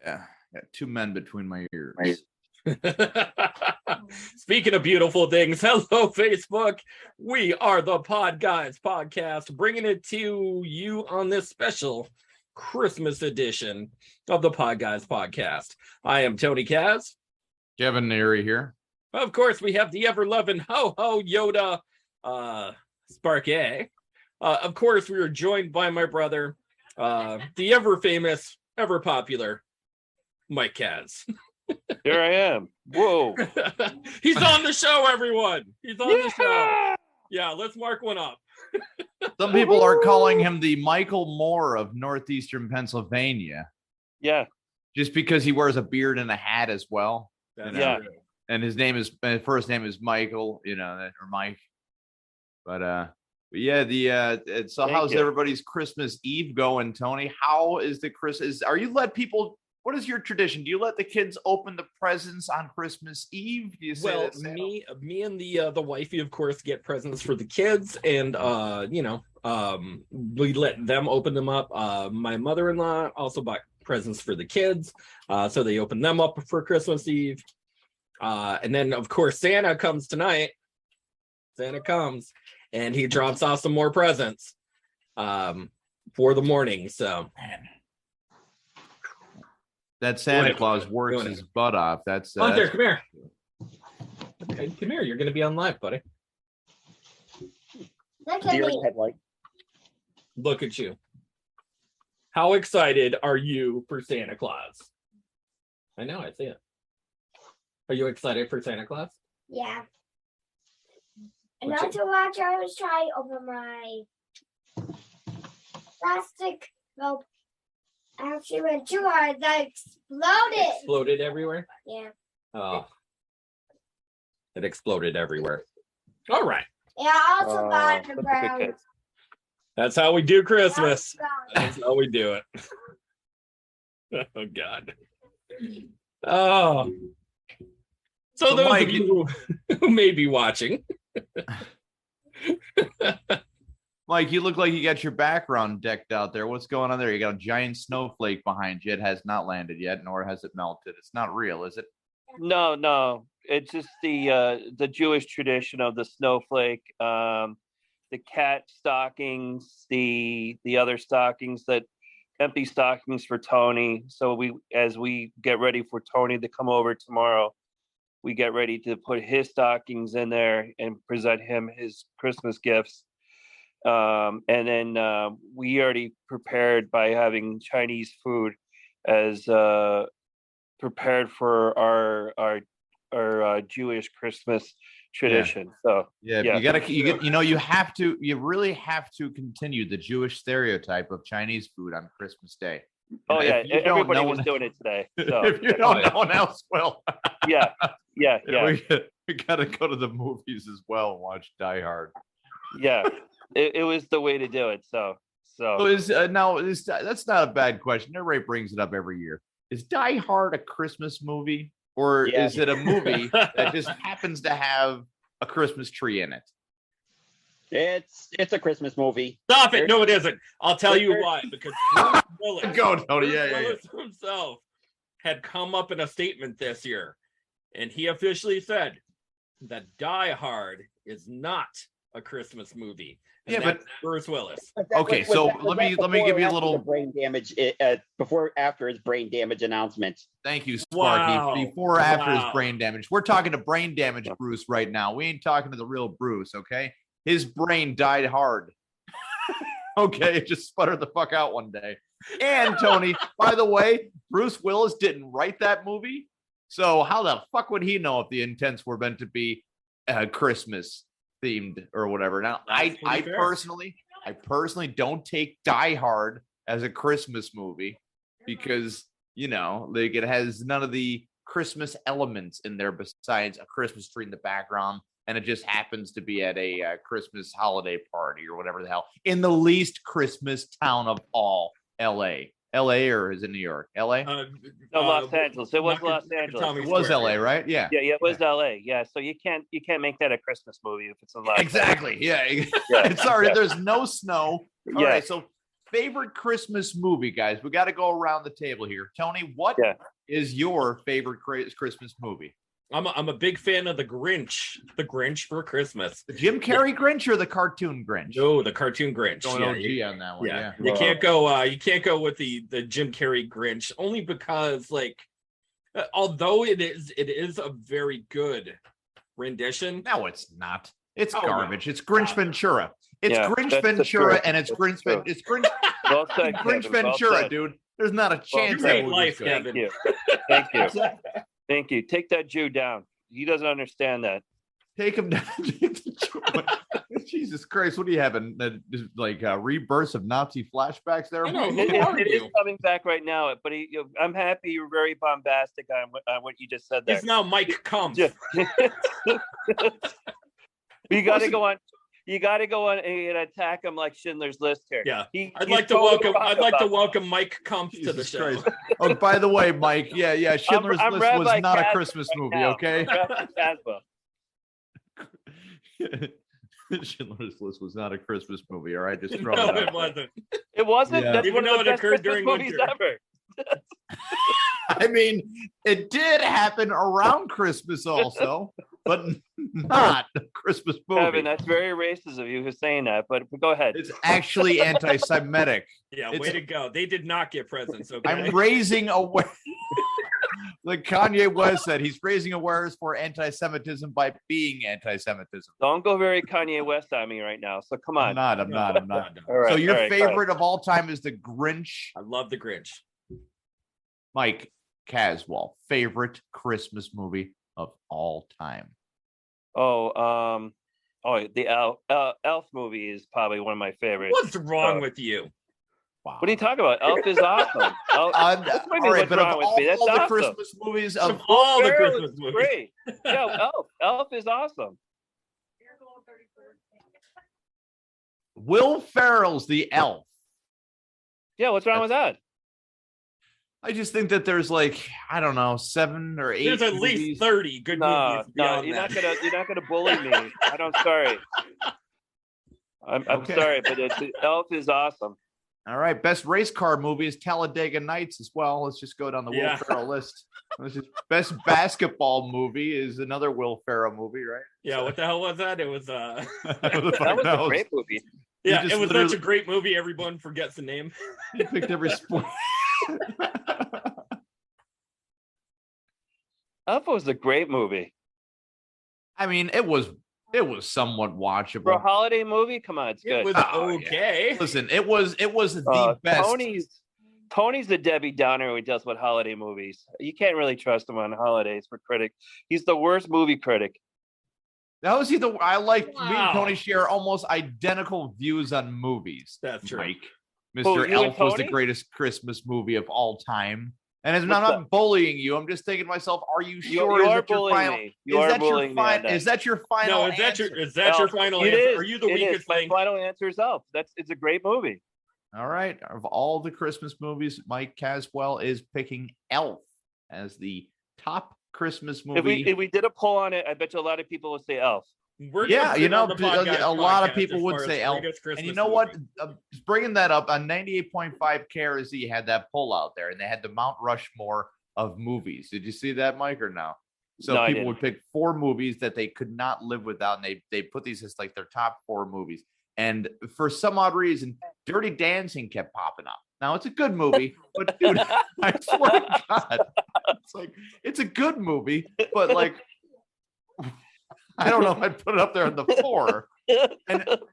Yeah, got two men between my ears. Speaking of beautiful things, hello, Facebook. We are the Podguyz podcast, bringing it to you on this special Christmas edition of the Podguyz podcast. I am Tony Kaz. Kevin Neary here. Of course, we have the ever-loving Ho-Ho Yoda Sparky. Of course, we are joined by my brother, the ever-famous, ever-popular Mike Kaz. Here I am. Whoa. He's on the show, everyone. He's on the show. Yeah, let's mark one up. Some people are calling him the Michael Moore of northeastern Pennsylvania. Yeah. Just because he wears a beard and a hat as well. Yeah. And his first name is Michael, or Mike. But yeah, so how's everybody's Christmas Eve going, Tony? How is the Christmas? What is your tradition? Do you let the kids open the presents on Christmas Eve? Do you say me and the wifey, of course, get presents for the kids, and we let them open them up. My mother-in-law also bought presents for the kids, so they open them up for Christmas Eve. And then, of course, Santa comes tonight. Santa comes, and he drops off some more presents for the morning. So, man. That Santa Claus works his butt off. That's Hunter, come here. Okay, come here. You're going to be on live, buddy. Look at you. How excited are you for Santa Claus? I know, I see it. Are you excited for Santa Claus? Yeah. And not to watch, I was trying to open my plastic rope. I actually went too hard. That exploded. Exploded everywhere? Yeah. Oh. It exploded everywhere. All right. Yeah, I also got the brown. That's how we do Christmas. That's how we do it. Oh, God. Oh. So those Mike, of you who may be watching. Mike, you look like you got your background decked out there. What's going on there? You got a giant snowflake behind you. It has not landed yet, nor has it melted. It's not real, is it? No. It's just the Jewish tradition of the snowflake, the cat stockings, the other stockings, that empty stockings for Tony. So as we get ready for Tony to come over tomorrow, we get ready to put his stockings in there and present him his Christmas gifts. And then we already prepared by having Chinese food as prepared for our Jewish Christmas tradition. Yeah. You really have to continue the Jewish stereotype of Chinese food on Christmas Day. Oh yeah, everybody was doing it today. So. If you don't, no one else will. Yeah. We gotta go to the movies as well and watch Die Hard. Yeah. It was the way to do it. So that's not a bad question. Everybody brings it up every year. Is Die Hard a Christmas movie, or is it a movie that just happens to have a Christmas tree in it? It's a Christmas movie. Stop it! No, it isn't. I'll tell you why. Because Bruce Willis, go, Tony. Willis himself had come up in a statement this year, and he officially said that Die Hard is not a Christmas movie. And but Bruce Willis. Okay, so let me give you a little brain damage after his brain damage announcement. Thank you, Sparky. Before after his brain damage. We're talking to brain damage Bruce right now. We ain't talking to the real Bruce, okay? His brain died hard. Okay, it just sputtered the fuck out one day. And Tony, by the way, Bruce Willis didn't write that movie. So how the fuck would he know if the intents were meant to be Christmas themed or whatever? Now, I personally don't take Die Hard as a Christmas movie because, it has none of the Christmas elements in there besides a Christmas tree in the background, and it just happens to be at a Christmas holiday party or whatever the hell in the least Christmas town of all, L.A. L.A. or is it New York? L.A.? No, Los Angeles. It was Los Angeles. It was L.A., right? Yeah. Yeah, it was L.A. Yeah, so you can't make that a Christmas movie if it's a Los Exactly. Yeah. Sorry, there's no snow. All right, so favorite Christmas movie, guys. We got to go around the table here. Tony, what is your favorite Christmas movie? I'm a big fan of the Grinch. The Grinch for Christmas. The Jim Carrey Grinch or the cartoon Grinch? No, the cartoon Grinch. Going OG on that one. Yeah. You can't go. You can't go with the Jim Carrey Grinch only because, like, although it is a very good rendition. No, it's not. It's garbage. It's Grinch Ventura. It's Yeah, Grinch that's the Ventura, truth. and it's That's Grinch. the truth. It's Grinch. Well said, Grinch Kevin. Well Ventura, said. dude. There's not a chance you that made movie's life, good. Kevin. Thank you. Thank you. Thank you. Take that Jew down. He doesn't understand that. Take him down. Jesus Christ! What are you having? Like rebirths of Nazi flashbacks there? I know, Mike? who are It is you? coming back right now, but I'm happy you're very bombastic on what you just said there. He's now Mike Kump. Yeah. You got to go on. You got to go on and attack him like Schindler's List here. Yeah. He's I'd like to totally welcome. wrong I'd like to about welcome Mike Kump to the Jesus show. Christ. Oh, by the way, Mike. Yeah. Schindler's I'm List was Rabbi not a Casper Christmas right movie. now. Okay. Rabbi Casper. Schindler's List was not a Christmas movie. All right, just throw No, it it out. wasn't. It wasn't. Yeah. That's Even one of though the it best occurred Christmas during movies winter. ever. I mean, it did happen around Christmas also, but not a Christmas movie. Kevin, that's very racist of you for saying that. But go ahead. It's actually anti-Semitic. Yeah, It's- way to go. They did not get presents. Okay. I'm raising awareness. Like Kanye West said, he's raising awareness for anti-Semitism by being anti-Semitism. Don't go very Kanye West on me right now. So come on. I'm not. All right, So your all right, go ahead. favorite of all time is the Grinch. I love the Grinch. Mike Caswell, favorite Christmas movie of all time. Oh, the Elf movie is probably one of my favorites. What's wrong with you? Wow. What are you talking about? Elf is awesome. Elf, what do you all mean, right, what's but of wrong with all me? That's the awesome. Christmas movies of All the Ferrell Christmas is movies. great. Yeah, Elf is awesome. Will Ferrell's the Elf. Yeah, what's wrong with that? I just think that there's like, I don't know, 7 or 8. There's at movies. least 30 good No, movies. no, beyond you're that. not gonna bully me. I'm sorry. I'm Okay. sorry, but Elf is awesome. All right, best race car movie is Talladega Nights as well. Let's just go down the Yeah. Will Ferrell list. Best basketball movie is another Will Ferrell movie, right? Yeah, what the hell was that? It was Who the That fuck was a knows? great movie. yeah, just it was such literally- a great movie. Everyone forgets the name. He picked every sport. Elf was a great movie. I mean, it was somewhat watchable. For a holiday movie, come on, it's It good. was Oh, yeah. okay. Listen, it was the best. Tony's the Debbie Downer when he does with holiday movies. You can't really trust him on holidays for critic. He's the worst movie critic. That was either I like me and Wow. Tony share almost identical views on movies. That's true. Mike. Who, Mr. you and Elf was the Tony? greatest Christmas movie of all time. And I'm What's not bullying you. I'm just thinking to myself, are you You, sure? you Is are that your bullying final? me. You Is are that your bullying me. on final? that. Is that your final? No, is that answer? your final It answer? is. Are you the It is. weakest My link? final answer is Elf. It's a great movie. All right. Of all the Christmas movies, Mike Caswell is picking Elf as the top Christmas movie. If we did a poll on it, I bet you a lot of people would say Elf. We're Yeah, just you know, on the Podguyz a lot of podcast people as would far say as Elf. greatest And you Christmas know what? movie. Bringing that up on 98.5 KRZ had that poll out there, and they had the Mount Rushmore of movies. Did you see that, Mike, or no? So No, I people didn't. would pick 4 movies that they could not live without, and they put these as like their top 4 movies. And for some odd reason, Dirty Dancing kept popping up. Now it's a good movie, but dude, I swear to God, it's like it's a good movie, but like I don't know if I'd put it up there in the 4.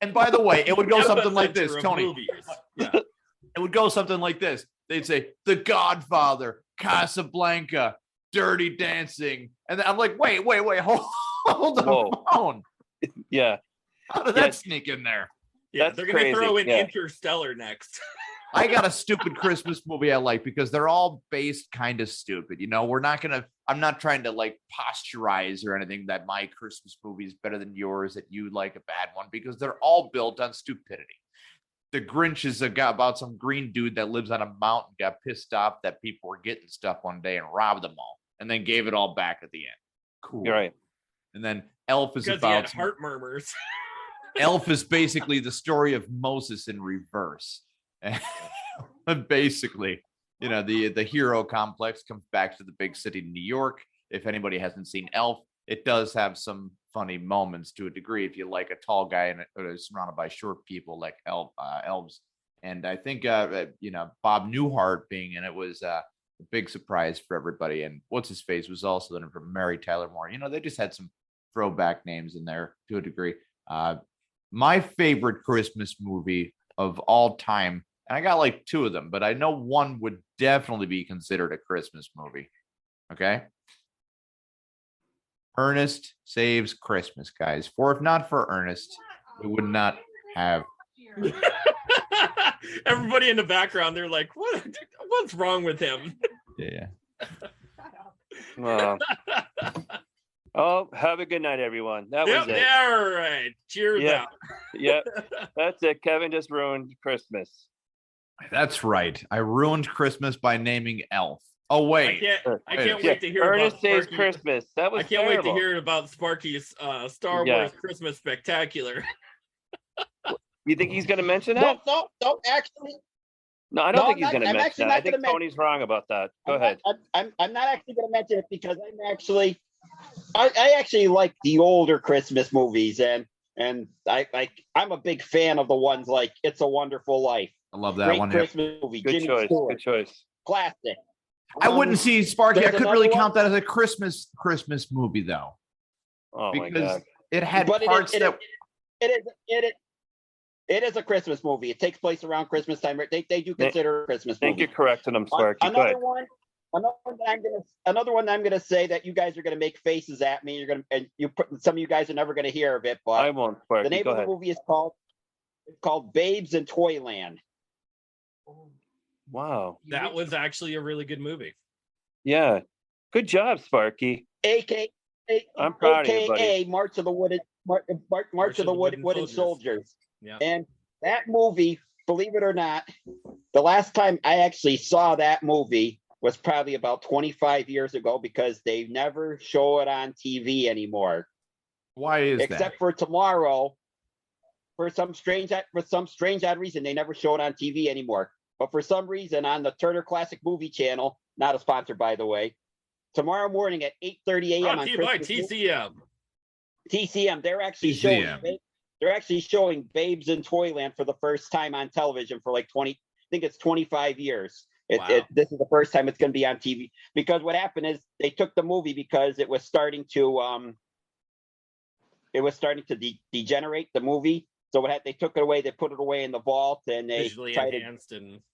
And by the way, it would go something like this, Epicenter of Tony. movies. Yeah. It would go something like this. They'd say The Godfather, Casablanca, Dirty Dancing, and I'm like, wait, hold Whoa. the phone. Yeah. How did Yeah. that sneak in there? Yeah, That's they're gonna crazy, throw in yeah. Interstellar next. I got a stupid Christmas movie I like because they're all based kind of stupid. You know, I'm not trying to like posturize or anything that my Christmas movie is better than yours, that you like a bad one, because they're all built on stupidity. The Grinch is about some green dude that lives on a mountain, got pissed off that people were getting stuff one day and robbed them all, and then gave it all back at the end. Cool. You're right. And then Elf is Because he had about heart murmurs. Elf is basically the story of Moses in reverse. And basically, you know, the hero complex comes back to the big city, New York. If anybody hasn't seen Elf, it does have some funny moments to a degree. If you like a tall guy and surrounded by short people like elves, and I think you know, Bob Newhart being in it was a big surprise for everybody. And what's his face was also in it from Mary Tyler Moore. You know, they just had some throwback names in there to a degree. My favorite Christmas movie of all time, and I got like two of them, but I know one would definitely be considered a Christmas movie. Okay. Ernest Saves Christmas, guys. For if not for Ernest, we would not have. Everybody in the background, they're like, what's wrong with him? Yeah. Oh, have a good night, everyone. That was it. Yeah, all right. Cheers out. Yep. That's it. Kevin just ruined Christmas. That's right. I ruined Christmas by naming Elf. Oh, wait. I can't wait to hear Ernest about Saves Sparky. Christmas. That was I can't terrible. wait to hear about Sparky's Star Wars Christmas Spectacular. You think he's going to mention that? No, actually. No, I don't think he's I'm going to mention actually that. not I think gonna Tony's wrong about that. Go ahead. I'm not actually going to mention it because I actually like the older Christmas movies, and I'm a big fan of the ones like It's a Wonderful Life. I love that Great one. Christmas movie. Good Jimmy choice. Stewart, Good choice. classic. I wouldn't see Sparky. I there's couldn't really another count that as a Christmas movie, though. Oh my Because God. it had But parts that. It is a Christmas movie. It takes place around Christmas time. They do consider it a Christmas I think movie. you're correcting him, Sparky. Go ahead. Another one I'm gonna say that you guys are gonna make faces at me. You're gonna some of you guys are never gonna hear of it, I but won't, Sparky. the name Go of the ahead. movie is called Babes in Toyland. Wow. That was actually a really good movie. Yeah. Good job, Sparky. AKA I'm proud of you, buddy. AKA March of the Wooden Soldiers. Yeah. And that movie, believe it or not, the last time I actually saw that movie was probably about 25 years ago because they never show it on TV anymore. Why is Except that? for tomorrow. For some strange odd reason, they never show it on TV anymore. But for some reason, on the Turner Classic Movie Channel, not a sponsor, by the way, tomorrow morning at 8:30 a.m. on by Christmas TCM. TCM, they're actually showing Babes in Toyland for the first time on television for like 25 years. Wow. This is the first time it's going to be on TV because what happened is they took the movie because it was starting to degenerate the movie. So they took it away, they put it away in the vault, and they tried to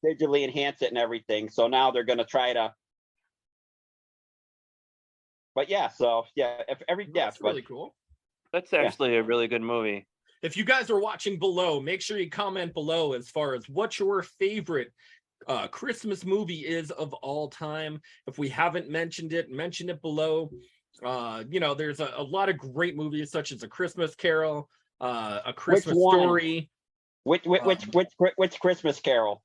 digitally enhance it and everything. So now they're going to try to. But yeah, That's really cool. That's actually a really good movie. If you guys are watching below, make sure you comment below as far as what your favorite Christmas movie is of all time. If we haven't mentioned it, mention it below. You know, there's a lot of great movies such as A Christmas Carol, A Christmas Story. Which Christmas Carol?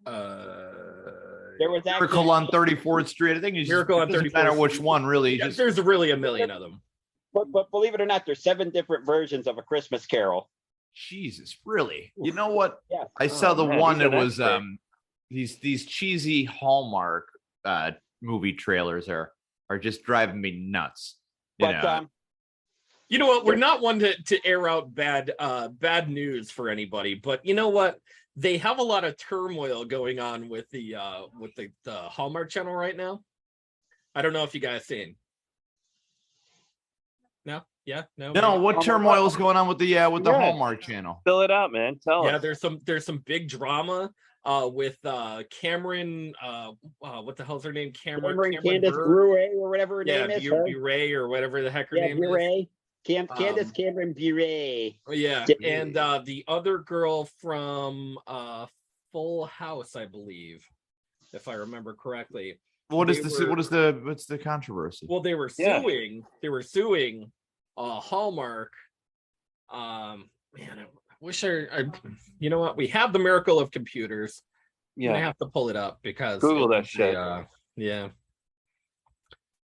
There was Miracle on 34th Street. I think it's Miracle on 34th Street. Matter which one, really. Yeah, there's really a million of them. But believe it or not, there's 7 different versions of A Christmas Carol. Jesus, really? You know what? Yeah. I saw the man, one he's that an was expert. these cheesy Hallmark movie trailers are just driving me nuts. You know? You know what? We're not one to air out bad news for anybody, but you know what? They have a lot of turmoil going on with the Hallmark channel right now. I don't know if you guys seen. No? Yeah? No? No, what turmoil is going on with the Hallmark channel? Fill it out, man. Tell Yeah, us. there's some big drama with Cameron what the hell's her name? Cameron Candace Bure? Bure or whatever her name is. Bure or whatever the heck her name Bure. is. Candace Cameron Bure. Yeah, and the other girl from Full House, I believe, if I remember correctly. What's the controversy? Well, they were suing. They were suing Hallmark. Man, I wish I. You know what? We have the miracle of computers. I have to pull it up because Google that shit. Yeah, it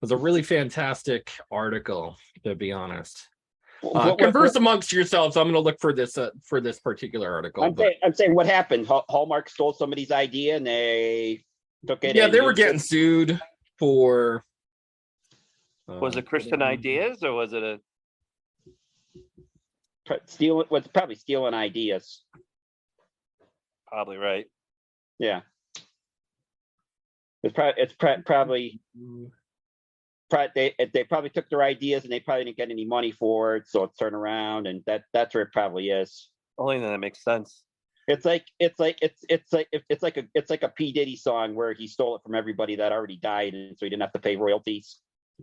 was a really fantastic article, to be honest. Converse amongst yourselves. I'm going to look for this particular article. I'm saying what happened. Hallmark stole somebody's idea and they took it. Yeah, they were getting sued for. Was it Christian Ideas or was it stealing? Was probably stealing ideas. probably right? Yeah. It's probably they probably took their ideas and they probably didn't get any money for it, so it's turned around, and that's where it probably is. Only then that makes sense. It's like a P. Diddy song where he stole it from everybody that already died, and so he didn't have to pay royalties.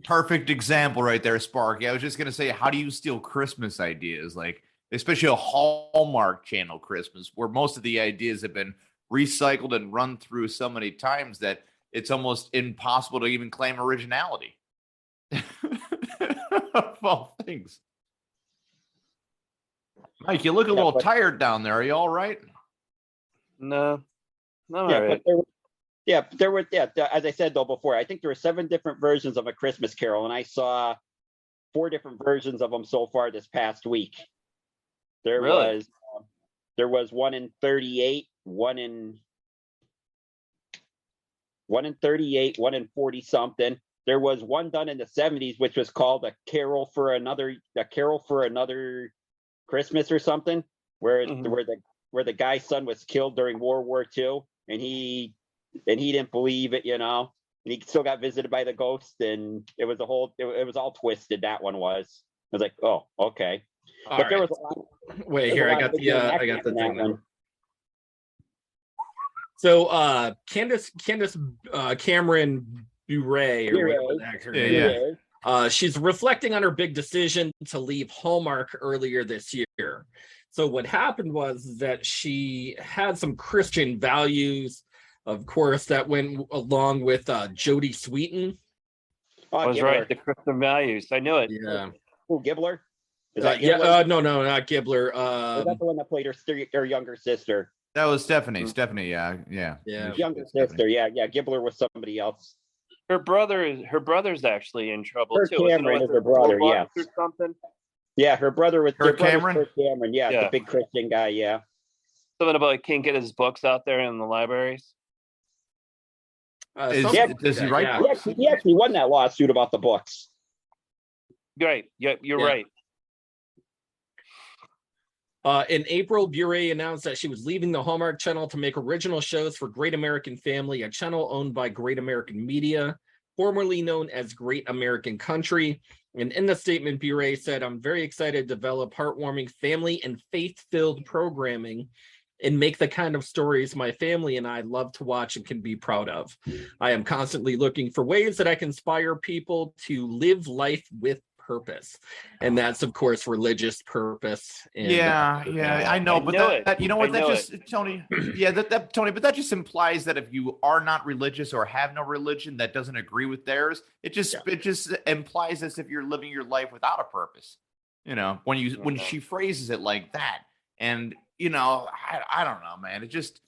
Perfect example right there, Sparky. I was just gonna say, how do you steal Christmas ideas? Like, especially a Hallmark Channel Christmas, where most of the ideas have been recycled and run through so many times that it's almost impossible to even claim originality. Of all things. Mike, you look a little tired down there. Are you all right? No. No. Yeah, there were. As I said though before, I think there were 7 different versions of A Christmas Carol, and I saw 4 different versions of them so far this past week. There was one in 38, one in 38, one in 40 something. There was one done in the 70s, which was called A Carol for Another Christmas or something, where the guy's son was killed during World War II, and he didn't believe it, and he still got visited by the ghost, and it was all twisted. That one was. I was like, oh, okay. But there was a lot. Wait, here I got the thing now. So Candace Cameron Bure, or whatever the heck her name is, she's reflecting on her big decision to leave Hallmark earlier this year. So what happened was that she had some Christian values, of course, that went along with Jodie Sweetin. Oh, was right, the Christian values. I knew it. Yeah. Who, Gibbler? Is that Gibbler? No, not Gibbler. Is that the one that played her younger sister? That was Stephanie. Stephanie, yeah. Younger sister, yeah. Gibbler was somebody else. Her brother's actually in trouble too. Cameron is her brother, yeah. Or something. Yeah, her brother was Kurt Cameron. Kurt Cameron, yeah, the big Christian guy, yeah. Something about he can't get his books out there in the libraries. Does he write books? He actually won that lawsuit about the books. Right. Yeah, you're right. In April, Bure announced that she was leaving the Hallmark Channel to make original shows for Great American Family, a channel owned by Great American Media, formerly known as Great American Country. And in the statement, Bure said, "I'm very excited to develop heartwarming family and faith-filled programming and make the kind of stories my family and I love to watch and can be proud of. I am constantly looking for ways that I can inspire people to live life with purpose." And that's, of course, religious purpose. And, I know, but that you know what, that just, Tony, Tony, but that just implies that if you are not religious or have no religion that doesn't agree with theirs, it just implies as if you're living your life without a purpose. When she phrases it like that, and I don't know, man. It just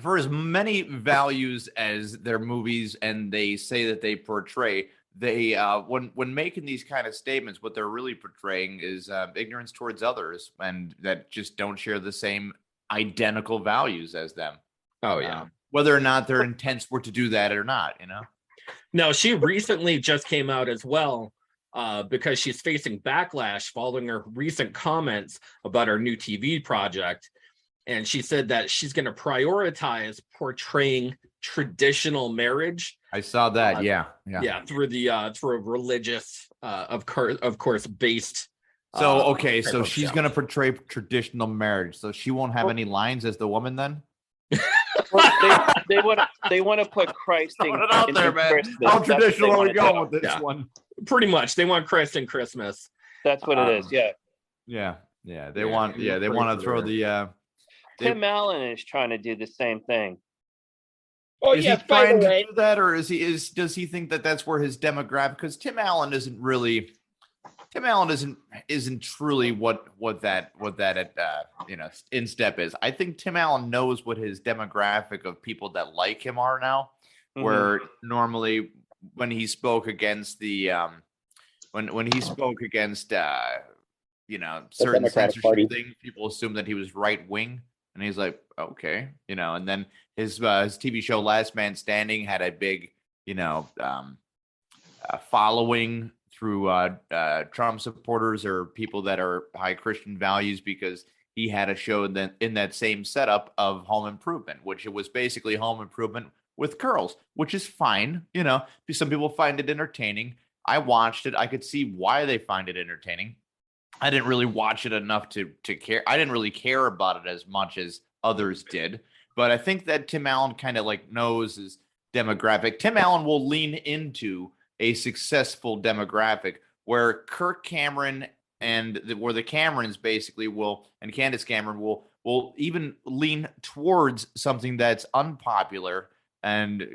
for as many values as their movies and they say that they portray, they when making these kind of statements, what they're really portraying is ignorance towards others and that just don't share the same identical values as them. Oh yeah, whether or not their intents were to do that or not, No, she recently just came out as well. Because she's facing backlash following her recent comments about her new TV project. And she said that she's going to prioritize portraying traditional marriage. I saw that. Through a religious, of course, based. So she's going to portray traditional marriage. So she won't have any lines as the woman then? Well, they want to put Christ in out there, man. How traditional are we going with this one? Pretty much, they want Christ in Christmas. That's what it is. They want to throw the. Tim Allen is trying to do the same thing. Oh, is he trying to do that, or does he think that that's where his demographic? Because Tim Allen isn't truly what that instep is. I think Tim Allen knows what his demographic of people that like him are now. Where normally when he spoke against the when he spoke against certain Democratic censorship Party. things, people assumed that he was right wing, and he's like, okay, and then his TV show Last Man Standing had a big following through Trump supporters or people that are high Christian values, because he had a show in that same setup of home improvement, which it was basically home improvement with girls, which is fine. Some people find it entertaining. I watched it. I could see why they find it entertaining. I didn't really watch it enough to care. I didn't really care about it as much as others did. But I think that Tim Allen kind of like knows his demographic. Tim Allen will lean into a successful demographic where Kirk Cameron where the Camerons basically will, and Candace Cameron will even lean towards something that's unpopular and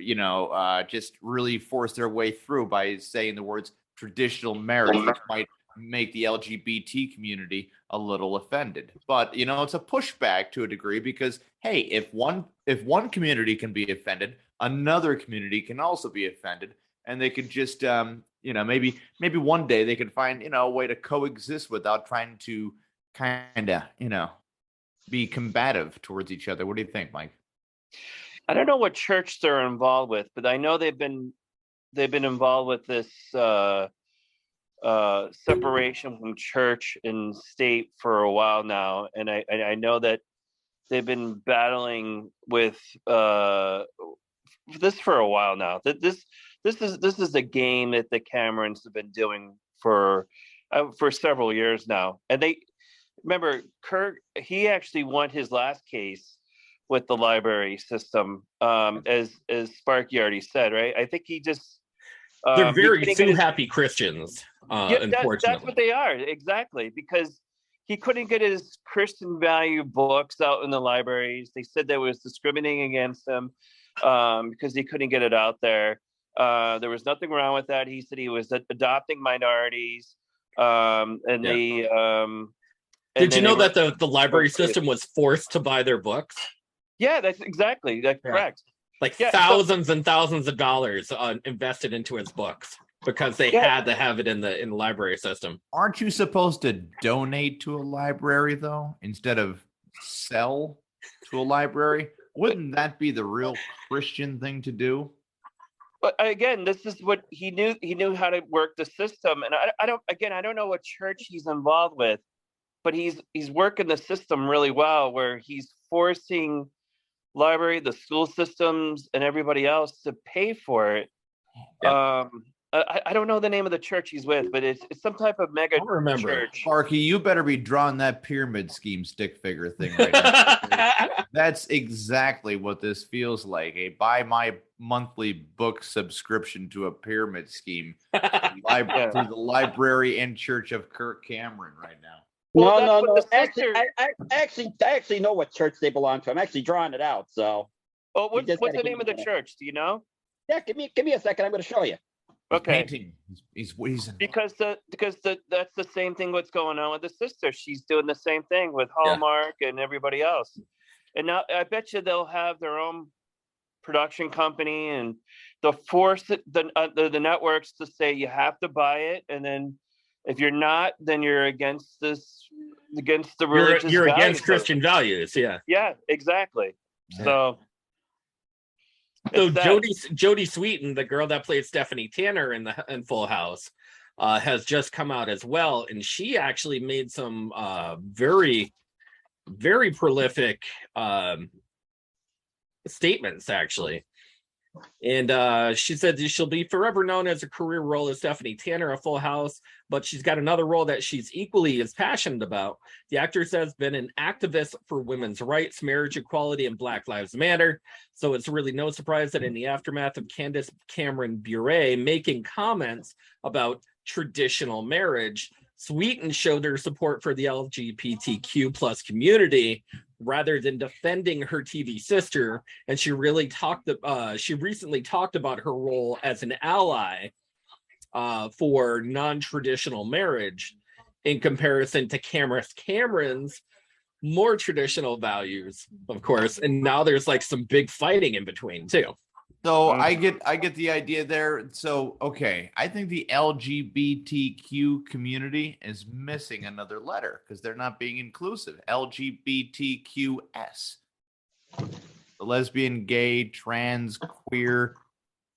just really force their way through by saying the words traditional marriage, which might make the LGBT community a little offended. But it's a pushback to a degree, because hey, if one community can be offended, another community can also be offended, and they could just maybe one day they could find a way to coexist without trying to kind of be combative towards each other. What do you think, Mike? I don't know what church they're involved with, but I know they've been involved with this separation from church and state for a while now, and I know that they've been battling with this for a while now. This is a game that the Camerons have been doing for several years now, and they remember Kirk. He actually won his last case with the library system, as Sparky already said, right? I think he just they're very too happy Christians. Unfortunately, that's what they are, exactly, because he couldn't get his Christian value books out in the libraries. They said that was discriminating against him because he couldn't get it out there. There was nothing wrong with that. He said he was adopting minorities, and they. Did you know that the library system was forced to buy their books? Yeah, that's correct. Like thousands and thousands of dollars invested into his books because they had to have it in the library system. Aren't you supposed to donate to a library though, instead of sell to a library? Wouldn't that be the real Christian thing to do? But again, this is what he knew. He knew how to work the system, and I don't know what church he's involved with, but he's working the system really well, where he's forcing library, the school systems, and everybody else to pay for it. Yep. I don't know the name of the church he's with, but it's some type of mega church. Sparky, you better be drawing that pyramid scheme stick figure thing right now. That's exactly what this feels like. A buy my monthly book subscription to a pyramid scheme through the library and church of Kirk Cameron right now. Well, no. I actually know what church they belong to. I'm actually drawing it out. So, what's the name of the church? Do you know? Yeah, give me a second. I'm going to show you. Okay. He's because that's the same thing. What's going on with the sister? She's doing the same thing with Hallmark and everybody else. And now I bet you they'll have their own production company, and they'll force the networks to say you have to buy it, and then if you're not, then you're against the religious. You're against Christian values. Yeah, exactly. Yeah. So Jodie Sweetin, the girl that played Stephanie Tanner in Full House, has just come out as well, and she actually made some very, very prolific statements, actually. And she said she'll be forever known as a career role as Stephanie Tanner of Full House, but she's got another role that she's equally as passionate about. The actress has been an activist for women's rights, marriage equality, and Black Lives Matter. So it's really no surprise that in the aftermath of Candace Cameron Bure making comments about traditional marriage, Sweetin showed her support for the LGBTQ plus community rather than defending her TV sister. And she recently talked about her role as an ally for non-traditional marriage in comparison to Cameron's more traditional values, of course. And now there's like some big fighting in between too. So I get the idea there. So okay, I think the LGBTQ community is missing another letter because they're not being inclusive. LGBTQS. The lesbian, gay, trans, queer,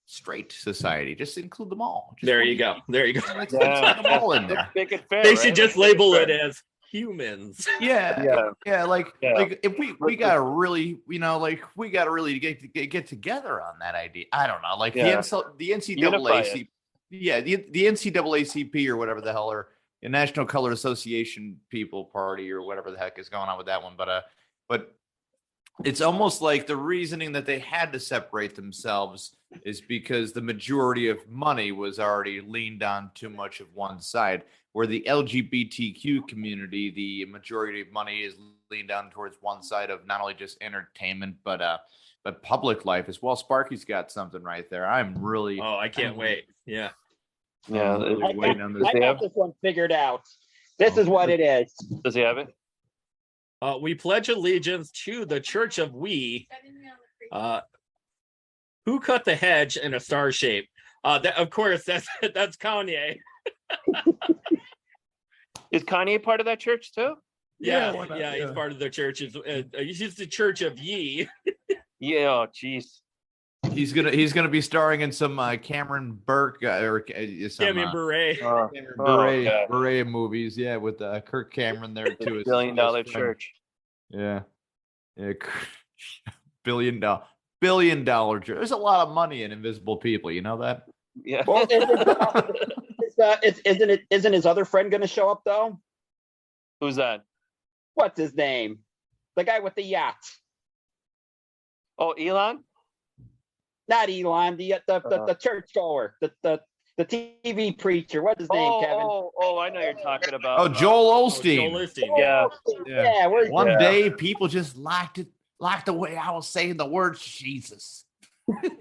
straight society. Just include them all. Just There you go. There you go. Let's put them all in there. Make it fair. They right? should just Let's make label fair. it as humans. Yeah. Like if we gotta really, we gotta really get together on that idea. I don't know, like the NCAA, the NCAACP or whatever the hell, or the National Color Association People Party or whatever the heck is going on with that one. But it's almost like the reasoning that they had to separate themselves is because the majority of money was already leaned on too much of one side, where the LGBTQ community, the majority of money is leaned down towards one side of not only just entertainment, but public life as well. Sparky's got something right there. I'm really... Oh, I can't wait. Yeah. Yeah. really waiting on this. I got this one figured out. This is what it is. Does he have it? We pledge allegiance to the Church of We. Who cut the hedge in a star shape? That, of course, that's Kanye. Is Kanye part of that church too? Yeah, he's part of the church. He's the Church of Ye. Yeah. Oh, jeez. He's gonna be starring in some Cameron Burke or some Cameron Bure. Bure movies. Yeah, with Kirk Cameron there too. $1 billion church. Yeah. $1 billion church. There's a lot of money in Invisible People. You know that? Yeah. Well, isn't his other friend going to show up though? Who's that? What's his name? The guy with the yacht. Oh, Elon? Not Elon. The churchgoer. The TV preacher. What's his name, Kevin? Oh, I know you're talking about. Oh, Joel Osteen. Joel Osteen. Yeah. Where's One day, people just liked the way I was saying the word Jesus.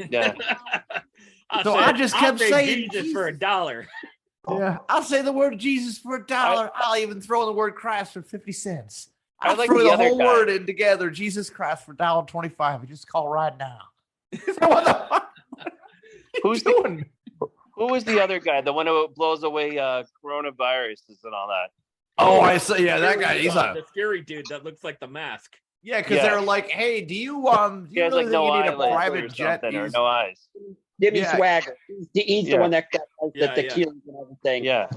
Yeah. I just kept saying Jesus for $1. Yeah, I'll say the word Jesus for $1. I'll even throw in the word Christ for 50 cents. I'll like throw the the other whole guy. word in together, Jesus Christ for $1.25. You just call right now. What the fuck? Who's doing? Who is the other guy? The one who blows away coronaviruses and all that. Oh, I see. Yeah, that guy. He's the scary dude that looks like the mask. Yeah, because they're like, hey, do you really He has think like no you need a eyelids private or jet? something, or no eyes. Jimmy Yeah. Swagger. He's the one that got the Keelings and everything. Yeah.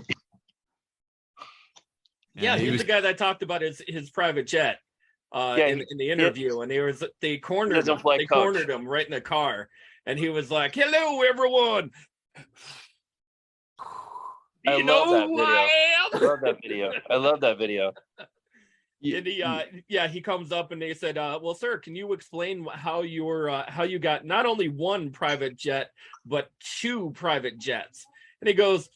Yeah, he's the guy that talked about his private jet in the interview, and they cornered him right in the car, and he was like, "Hello, everyone. I love that video. I love that video. And he comes up and they said, "Well, sir, can you explain how you got not only one private jet but 2 private jets?" And he goes,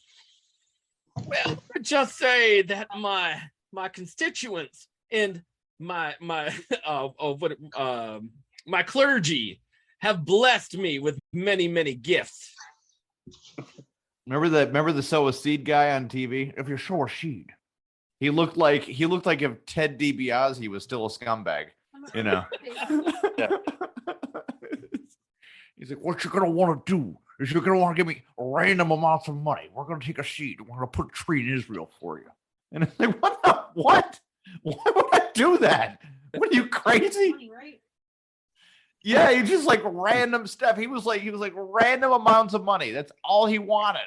"Well, just say that my constituents and my clergy have blessed me with many, many gifts." Remember the sow a seed guy on TV? If you sow a seed, he looked like if Ted DiBiase was still a scumbag, you know. Yeah. He's like, what you're gonna want to do is you're gonna want to give me random amounts of money. We're gonna take a seed. We're gonna put a tree in Israel for you. And it's like, what? Why would I do that? What are you crazy? Yeah, he just like random stuff. He was like random amounts of money. That's all he wanted.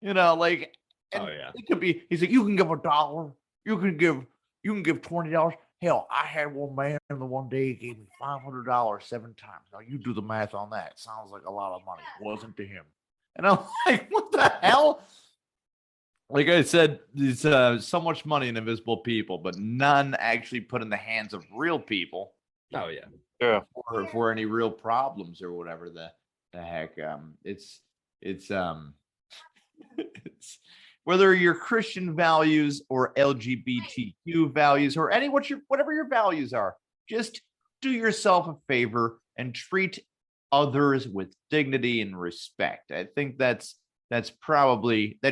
You know, like it could be. He's like, you can give $1. You can give $20. Hell, I had one man the one day he gave me $500 7 times. Now you do the math on that. Sounds like a lot of money. It wasn't to him. And I'm like, what the hell? Like I said, there's so much money in Invisible People, but none actually put in the hands of real people. Oh yeah. Yeah. For any real problems or whatever the heck. It's whether your Christian values or LGBTQ values or whatever your values are, just do yourself a favor and treat others with dignity and respect. I think that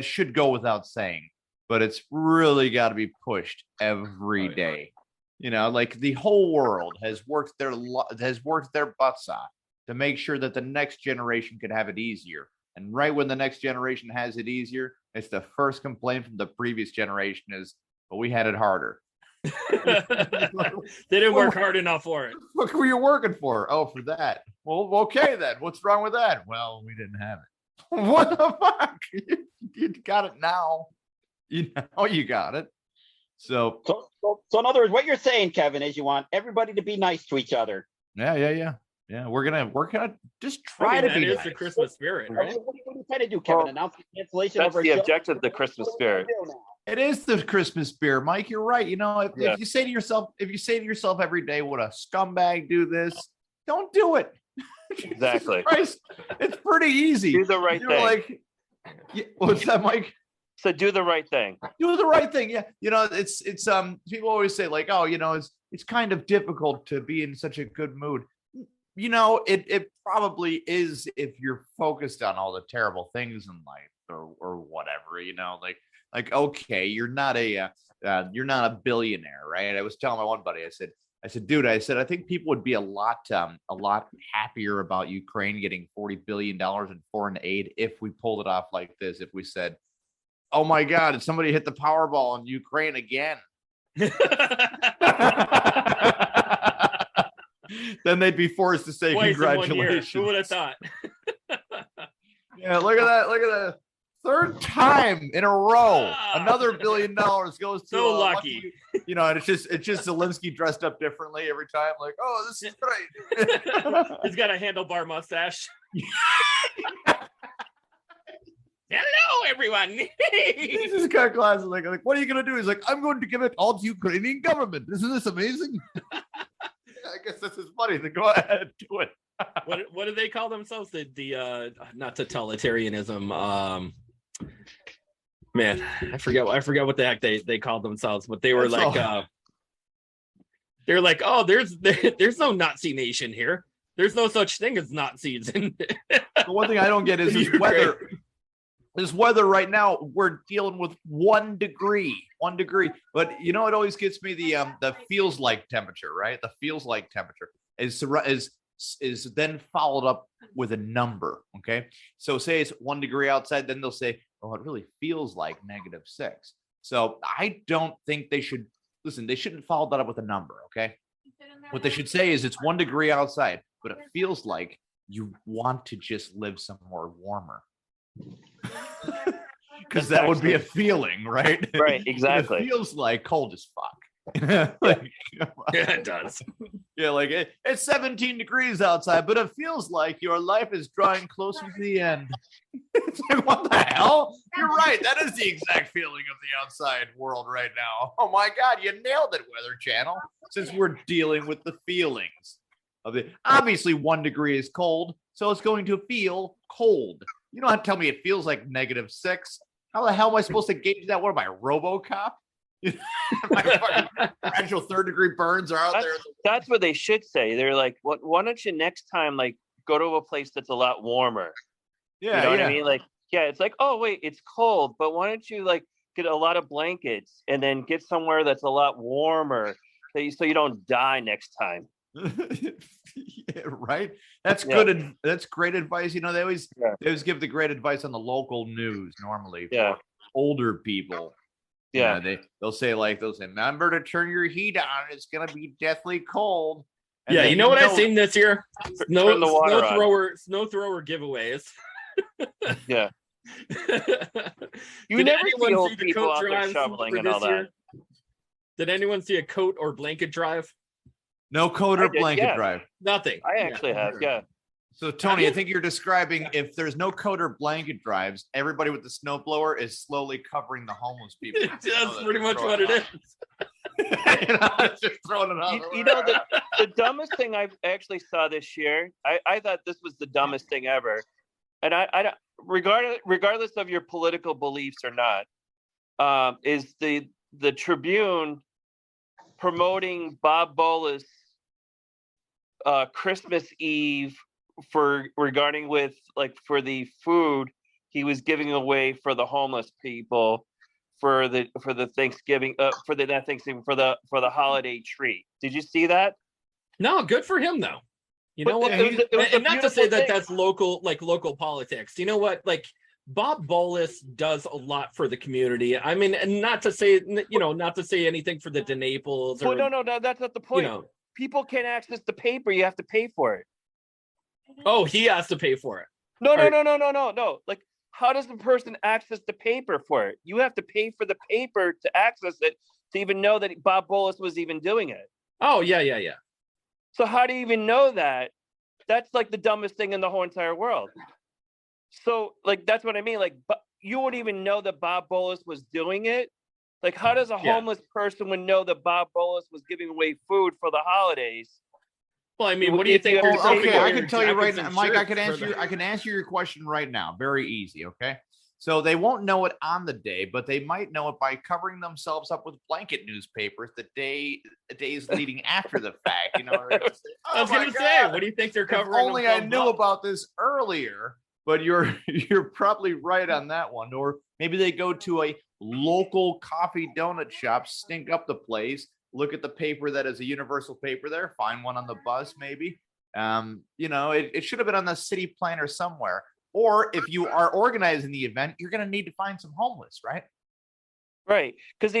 should go without saying, but it's really got to be pushed every day. You know, like the whole world has worked their butts off to make sure that the next generation could have it easier. And right when the next generation has it easier, it's the first complaint from the previous generation is, well, we had it harder. They didn't work hard enough for it. What were you working for? Oh, for that. Well, okay then. What's wrong with that? Well, we didn't have it. What the fuck? You got it now. You know you got it. So in other words, what you're saying, Kevin, is you want everybody to be nice to each other. yeah. We're gonna just try to that be is nice. the Christmas spirit, right? What are you trying to do, Kevin? Well, Announce the cancellation That's of our the show? objective of the Christmas spirit. It is the Christmas spirit, Mike. You're right. You know, if Yeah. you say to yourself every day, "Would a scumbag do this?" Don't do it. Exactly. Jesus Christ, it's pretty easy. Do the right You're thing. like, what's that, Mike? So do the right thing. Do the right thing. Yeah. You know, it's people always say like, oh, you know, it's kind of difficult to be in such a good mood. You know, it probably is if you're focused on all the terrible things in life or whatever, you know, like, okay, you're not a billionaire, right? I was telling my one buddy, I said, dude, I think people would be a lot happier about Ukraine getting $40 billion in foreign aid if we pulled it off like this. If we said, oh my God, did somebody hit the Powerball in Ukraine again? Then they'd be forced to say Twice in 1 year. congratulations. Who would have thought? Yeah, look at that. Third time in a row, another $1 billion goes to So lucky. You know, and it's just Zelensky dressed up differently every time. Like, oh, this is great. He's got a handlebar mustache. Hello, everyone. He's just got glasses. Like, what are you gonna do? He's like, I'm going to give it all to Ukrainian government. Isn't this amazing? I guess this is funny. Then go ahead, do it. What do they call themselves? The not totalitarianism. Man, I forget what the heck they called themselves, but they were they're like, oh, there's no Nazi nation here. There's no such thing as Nazis. The one thing I don't get is this weather. This weather right now, we're dealing with 1 degree. But you know, it always gets me the feels like temperature, right? The feels like temperature is then followed up with a number. Okay, so say it's 1 degree outside, then they'll say, oh, it really feels like -6. So I don't think they should listen. They shouldn't follow that up with a number. Okay, what they should say is it's 1 degree outside, but it feels like you want to just live somewhere warmer. Because that would be a feeling, right? Right, exactly. It feels like cold as fuck. Yeah, it does. Yeah, like it's 17 degrees outside, but it feels like your life is drawing closer to the end. It's like, what the hell? You're right. That is the exact feeling of the outside world right now. Oh my God, you nailed it, Weather Channel. Since we're dealing with the feelings of it. Obviously, 1 degree is cold, so it's going to feel cold. You don't have to tell me it feels like -6. How the hell am I supposed to gauge that? What am I, RoboCop? My fucking fragile 3rd-degree burns are out there. That's what they should say. They're like, why don't you next time like go to a place that's a lot warmer? Yeah, you know what I mean? Like, yeah, it's like, oh wait, it's cold, but why don't you like get a lot of blankets and then get somewhere that's a lot warmer so you don't die next time. Yeah, right. That's good. That's great advice. You know, they always give the great advice on the local news normally for older people. Yeah, they'll say, remember to turn your heat on. It's gonna be deathly cold. And yeah, you know what I've seen this year? Snow thrower giveaways. Yeah. You Did never see anyone old see the people coat out there drives shoveling for and all this year? that. Did anyone see a coat or blanket drive? No coat or I did, blanket drive. Nothing. I actually have, yeah. So Tony, I think you're describing if there's no coat or blanket drives, everybody with the snowblower is slowly covering the homeless people. That's pretty much what it is. Just throwing it out. You know, the dumbest thing I actually saw this year, I thought this was the dumbest thing ever. And I regardless of your political beliefs or not, is the Tribune promoting Bob Bolas Christmas Eve for the food he was giving away for the homeless people for the Thanksgiving for the holiday treat. Did you see that? No, good for him though. You know what? And not to say that that's local politics. You know what? Like Bob Bolus does a lot for the community. I mean, and not to say anything for the DeNaples. Well, no, that's not the point. People can't access the paper. You have to pay for it. Oh, he has to pay for it. No. Like, how does the person access the paper for it? You have to pay for the paper to access it to even know that Bob Bolus was even doing it. Oh, yeah. So how do you even know that? That's like the dumbest thing in the whole entire world. So, like, that's what I mean. Like, you wouldn't even know that Bob Bolus was doing it. Like, how does a homeless person would know that Bob Bolus was giving away food for the holidays? Well, I mean, what do you think? Okay, I can tell you right now, Mike. I can answer your question right now. Very easy. Okay, so they won't know it on the day, but they might know it by covering themselves up with blanket newspapers the days leading after the fact. You know, I was going to say, what do you think they're covering? If only I knew about this earlier. But you're probably right on that one. Or maybe they go to a local coffee donut shop, stink up the place, look at the paper that is a universal paper there, find one on the bus maybe. It should have been on the city planner somewhere. Or if you are organizing the event, you're going to need to find some homeless, right? Right. Because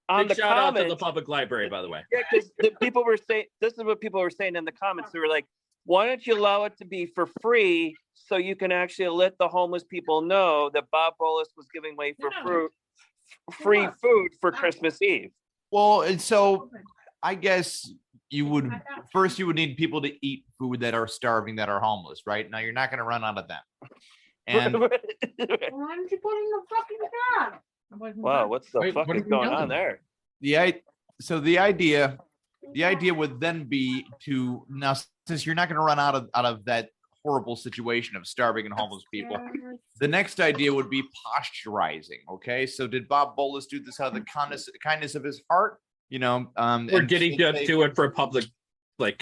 on the shout comments, out to the public library, by the way. Yeah, because people were saying, this is what people were saying in the comments. They were like, why don't you allow it to be for free so you can actually let the homeless people know that Bob Bolus was giving away free food for Christmas Eve? Well, and so I guess you would need people to eat food that are starving, that are homeless, right? Now you're not going to run out of them. And Why aren't you putting the fucking down? Wow, what's the fuck is going on there? The idea would then be to, now since you're not going to run out of that horrible situation of starving and homeless people, the next idea would be posturizing. Okay, so did Bob Bolus do this out of the kindness of his heart? Or did he do it for public,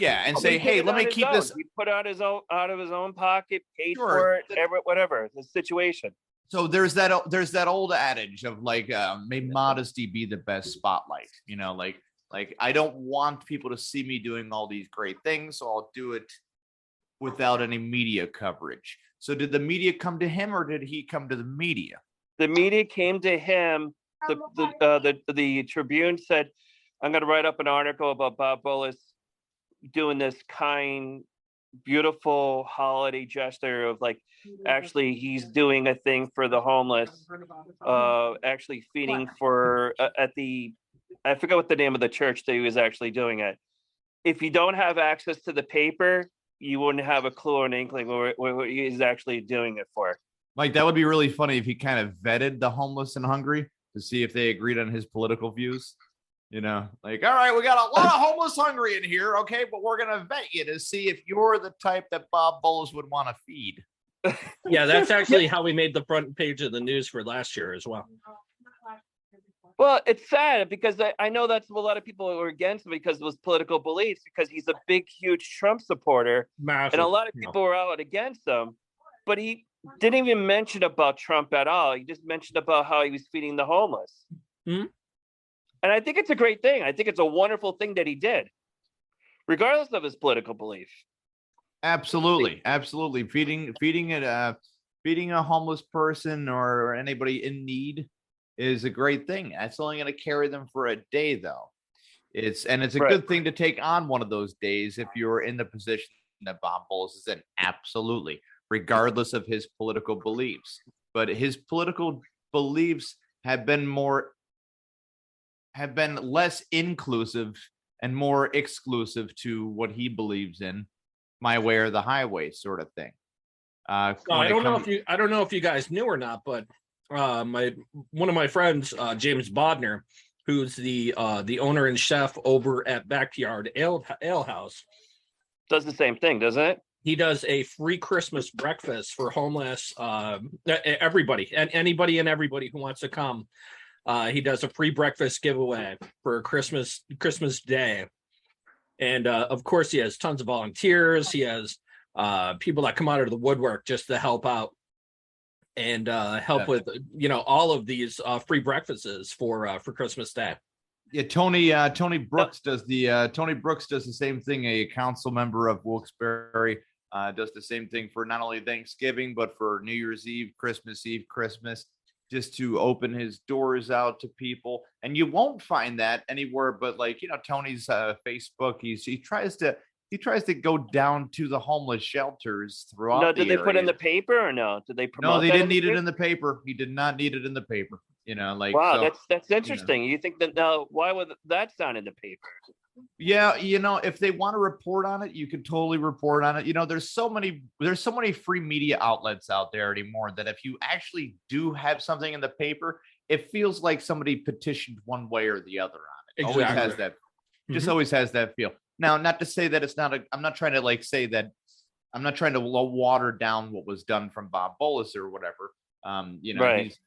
and say, hey, let me keep this. He put out of his own pocket, paid for it, whatever the situation. So there's that old adage of may modesty be the best spotlight. Like I don't want people to see me doing all these great things, so I'll do it without any media coverage. So did the media come to him, or did he come to the media? The media came to him. The Tribune said, I'm going to write up an article about Bob Bolus doing this kind, beautiful holiday gesture of actually he's doing a thing for the homeless, actually feeding for I forget what the name of the church that he was actually doing it. If you don't have access to the paper, you wouldn't have a clue or an inkling what he's actually doing it for. Mike, that would be really funny if he kind of vetted the homeless and hungry to see if they agreed on his political views. All right, we got a lot of homeless hungry in here, okay, but we're going to vet you to see if you're the type that Bob Bolus would want to feed. Yeah, that's actually how we made the front page of the news for last year as well. Well, it's sad because I know that's what a lot of people were against him because of his political beliefs, because he's a big, huge Trump supporter. Massive. And a lot of people were out against him. But he didn't even mention about Trump at all. He just mentioned about how he was feeding the homeless. Mm-hmm. And I think it's a great thing. I think it's a wonderful thing that he did, regardless of his political belief. Absolutely. Feeding a homeless person or anybody in need is a great thing. That's only going to carry them for a day, though. It's a good thing to take on one of those days if you're in the position that Bob Bolus is in. Absolutely, regardless of his political beliefs. But his political beliefs have been less inclusive and more exclusive to what he believes in, my way or the highway sort of thing. I don't know if you guys knew or not, but one of my friends, James Bodner, who's the owner and chef over at Backyard Ale House, does the same thing, doesn't it? He does a free Christmas breakfast for homeless everybody and anybody and everybody who wants to come. He does a free breakfast giveaway for Christmas Day, and of course he has tons of volunteers. He has people that come out of the woodwork just to help out and help with all of these free breakfasts for Christmas Day. Yeah, Tony Brooks does the same thing. A council member of Wilkes-Barre does the same thing for not only Thanksgiving but for New Year's Eve, Christmas Eve, Christmas, just to open his doors out to people. And you won't find that anywhere but like Tony's Facebook. He tries to go down to the homeless shelters throughout. No, did they put it in the paper or no? Did they promote? No, they that didn't in the need it paper? in the paper. He did not need it in the paper. Wow, so, that's interesting. You think that now? Why would that's not in the paper? Yeah, if they want to report on it, you can totally report on it. There's so many free media outlets out there anymore that if you actually do have something in the paper, it feels like somebody petitioned one way or the other on it. Exactly. Always has that. Just always has that feel. Now, not to say that it's not I'm not trying to say that. I'm not trying to water down what was done from Bob Bolus or whatever. Right.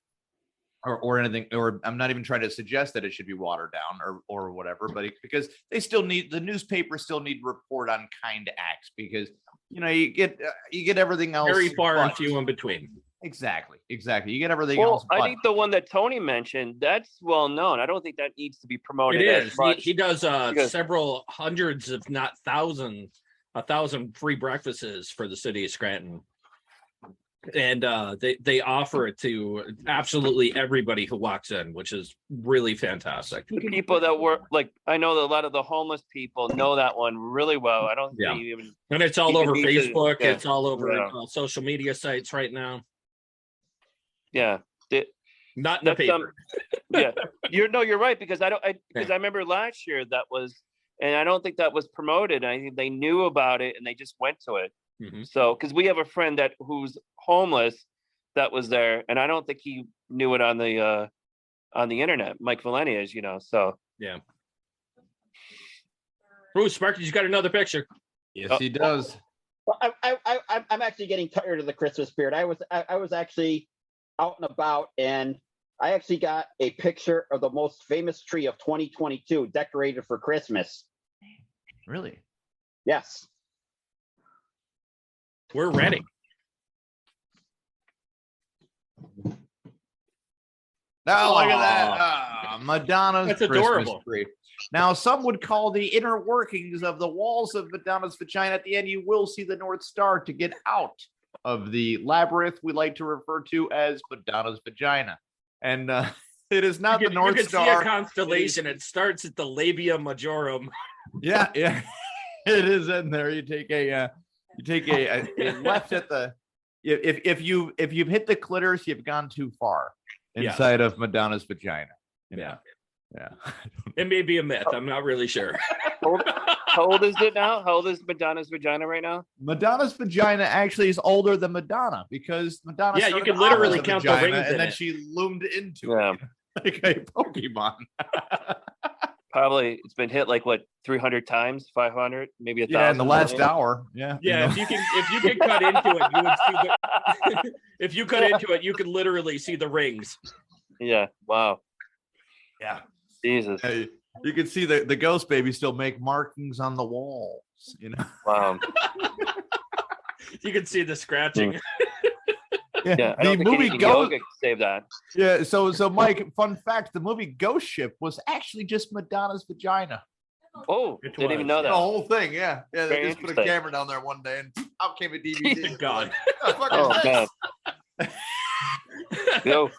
Or anything, or I'm not even trying to suggest that it should be watered down or whatever, but because they still need the newspaper still need to report on kind acts because you get everything else Very far and few in between. Exactly. You get everything Well, else. I think the one that Tony mentioned, that's well known. I don't think that needs to be promoted. It as is. much. He does because- several hundreds, if not 1,000 free breakfasts for the city of Scranton. And they offer it to absolutely everybody who walks in, which is really fantastic. The people that work, like I know that a lot of the homeless people know that one really well. I don't think they even. And it's all even over need to- Facebook. yeah. It's all over Yeah. social media sites right now. Yeah, Not in the that's, paper. yeah. You're right because I remember last year that was, and I don't think that was promoted. I think they knew about it and they just went to it. Mhm. So, because we have a friend who's homeless that was there, and I don't think he knew it on the internet. Mike Valenia is, so Yeah. Oh, Sparky, you got another picture. Yes, he does. Well, I'm actually getting tired of the Christmas spirit. I was actually out and about, and I actually got a picture of the most famous tree of 2022 decorated for Christmas. Really? Yes. We're ready. Now look at that. Madonna's That's Christmas adorable. tree. Now, some would call the inner workings of the walls of Madonna's vagina. At the end, you will see the North Star to get out of the labyrinth we like to refer to as Madonna's vagina. And it is not the North you can Star. see a constellation. It starts at the labia majorum. Yeah, it is in there. You take a left at the if you've hit the clitoris, you've gone too far inside of Madonna's vagina. Yeah. Yeah. It may be a myth. I'm not really sure. how old is it now? How old is Madonna's vagina right now? Madonna's vagina actually is older than Madonna because Madonna. Yeah, you started can literally off as a count the vagina, rings in and then it. she loomed into Yeah. it like a Pokemon. Probably it's been hit like what 300 times, 500, maybe 1,000. Yeah, in the last million. hour. Yeah. Yeah, if you can cut into it, you would see the if you cut into it, you could literally see the rings. Yeah. Wow. Yeah. Jesus. Hey, you can see the ghost baby still make markings on the walls. Wow. You can see the scratching. Yeah. I The don't think movie anything Ghost. yoga can save that. Yeah. So Mike, fun fact: the movie Ghost Ship was actually just Madonna's vagina. Oh, It didn't even was, know The that. whole thing. Yeah. Yeah. They Very just put a interesting. camera down there one day, and out came a DVD. Thank God. What the fuck Oh is God. this? Yo,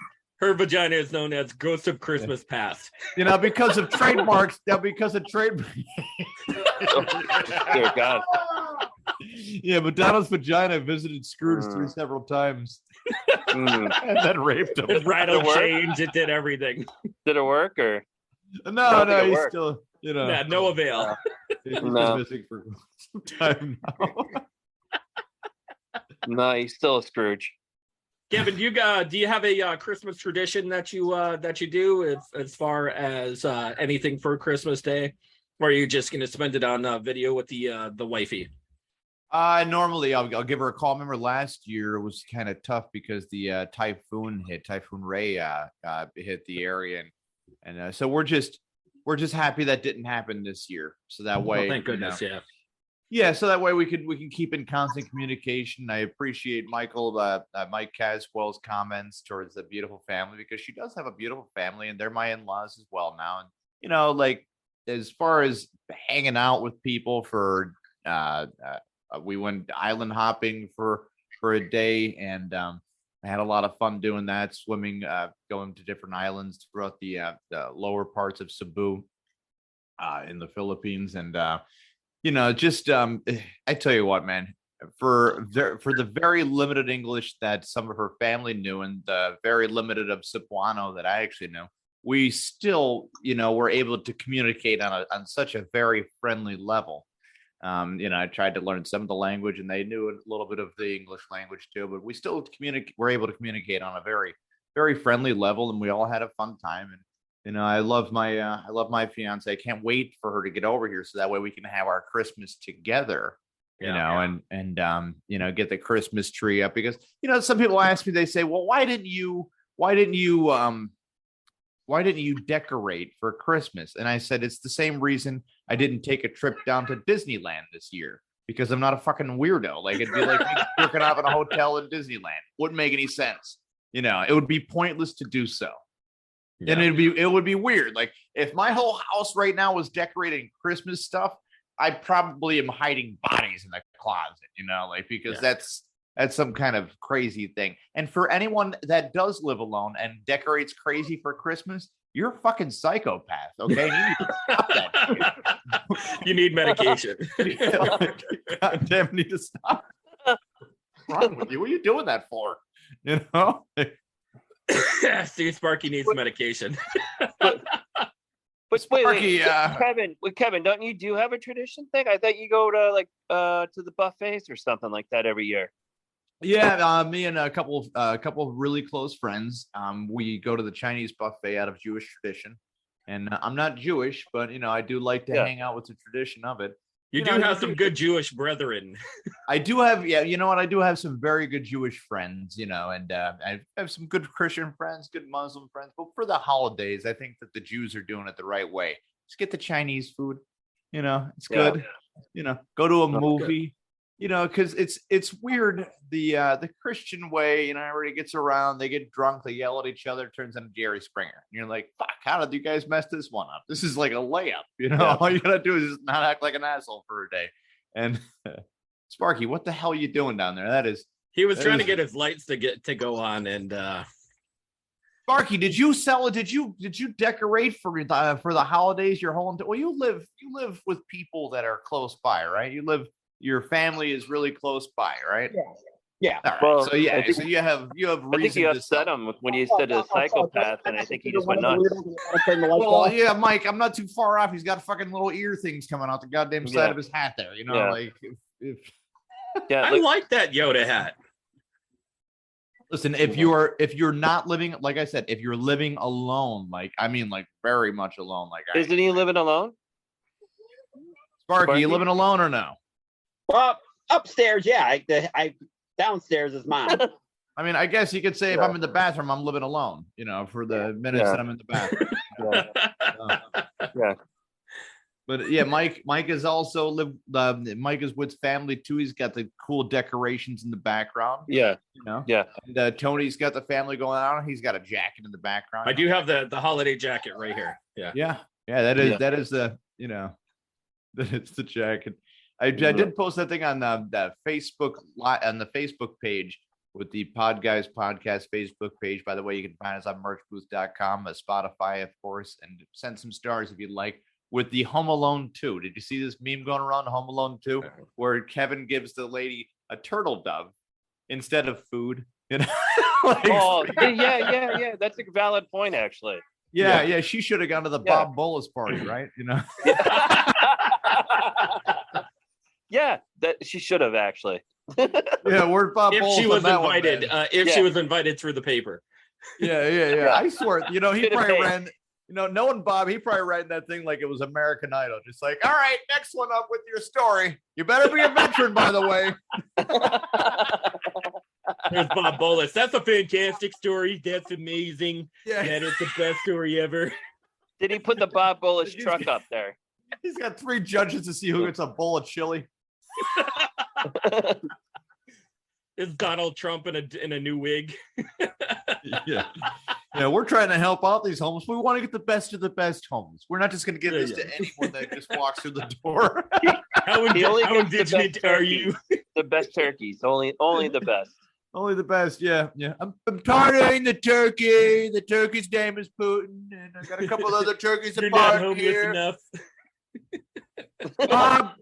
Her vagina is known as Ghost of Christmas Past. Because of trademarks. Because of trade. dear God. Yeah, Madonna's vagina visited Scrooge several times Mm. and then raped him. It rattled Did it work? chains. It did everything. Did it work or? No, think it he's worked. still, Yeah, no avail. he's been No. missing for some time now. No, he's still a Scrooge. Kevin, do you have a Christmas tradition that you do as far as anything for Christmas Day, or are you just going to spend it on video with the wifey? Normally I'll give her a call. Remember last year it was kind of tough because the Typhoon Ray hit the area, and so we're just happy that didn't happen this year. So that way, Thank goodness, yeah. Yeah, so that way we can keep in constant communication. I appreciate Mike Caswell's comments towards the beautiful family because she does have a beautiful family, and they're my in-laws as well now. And like as far as hanging out with people for we went island hopping for a day, and I had a lot of fun doing that, swimming, going to different islands throughout the lower parts of Cebu in the Philippines. And just I tell you what, man, for the very limited English that some of her family knew and the very limited of Cebuano that I actually knew, we still were able to communicate on such a very friendly level. I tried to learn some of the language, and they knew a little bit of the English language too, but we still were able to communicate on a very, very friendly level, and we all had a fun time. And I love my fiance. I can't wait for her to get over here so that way we can have our Christmas together. And get the Christmas tree up, because some people ask me, they say, well, why didn't you decorate for Christmas? And I said, it's the same reason I didn't take a trip down to Disneyland this year, because I'm not a fucking weirdo. Like, it'd be like me jerking off in a hotel in Disneyland. Wouldn't make any sense. It would be pointless to do so. Yeah. And it would be weird. Like, if my whole house right now was decorating Christmas stuff, I probably am hiding bodies in the closet, because that's some kind of crazy thing. And for anyone that does live alone and decorates crazy for Christmas, you're a fucking psychopath, okay? You need to stop that. You need medication. God damn, you need to stop. What's wrong with you? What are you doing that for? See, Sparky needs medication. But wait, Kevin, don't you have a tradition thing? I thought you go to to the buffets or something like that every year. Yeah, me and a couple of really close friends, we go to the Chinese buffet out of Jewish tradition. And I'm not Jewish, but I do like to hang out with the tradition of it. You do have some good Jewish brethren. I do have, I do have some very good Jewish friends, and I have some good Christian friends, good Muslim friends. But for the holidays, I think that the Jews are doing it the right way. Just get the Chinese food, it's good. Go to a movie, because it's weird. The Christian way, everybody gets around, they get drunk, they yell at each other, turns into Jerry Springer. And you're like, fuck, how did you guys mess this one up? This is like a layup, all you gotta do is just not act like an asshole for a day. And Sparky, what the hell are you doing down there? He was trying to get his lights to go on, and Sparky, did you decorate for the holidays your whole well, you live with people that are close by, right? Your family is really close by, right? Yeah. All right. Well, so you have reason. I think you upset him when you said a psychopath, and I think he just went nuts. Well, yeah, Mike, I'm not too far off. He's got fucking little ear things coming out the goddamn side of his hat there. Like if I like that Yoda hat. Listen, if you're not living, like I said, if you're living alone, like very much alone, like isn't he living alone? Sparky, you living alone or no? Well, upstairs, yeah. I downstairs is mine. I guess you could say if I'm in the bathroom, I'm living alone. For the minutes that I'm in the bathroom. Yeah. But yeah, Mike is also Mike is with family too. He's got the cool decorations in the background. Yeah. Yeah. And Tony's got the family going on. He's got a jacket in the background. I do have the holiday jacket right here. Yeah. Yeah. That is the that is the jacket. I did post that thing on the Facebook page with the Podguyz podcast Facebook page. By the way, you can find us on merchbooth.com, Spotify, of course, and send some stars if you'd like. With the Home Alone 2. Did you see this meme going around, Home Alone 2, where Kevin gives the lady a turtle dove instead of food? Yeah. That's a valid point, actually. Yeah. She should have gone to the Bob Bolus party, right? Yeah, that she should have actually. Yeah, where's Bob Bolus? If she was invited, she was invited through the paper. Yeah. I swear, he probably ran. Knowing Bob, he probably ran that thing like it was American Idol. Just like, all right, next one up with your story. You better be a veteran, by the way. There's Bob Bolus. That's a fantastic story. That's amazing. Yeah. That is the best story ever. Did he put the Bob Bolus truck up there? He's got 3 judges to see who gets a bowl of chili. It's Donald Trump in a new wig. Yeah. Yeah, we're trying to help out these homeless. We want to get the best of the best homeless. We're not just going to give this to anyone that just walks through the door. How indigenous are you? The best turkeys, only the best. Only the best, yeah. I'm partying the turkey. The turkey's name is Putin, and I got a couple other turkeys to You're not party homeless here. enough.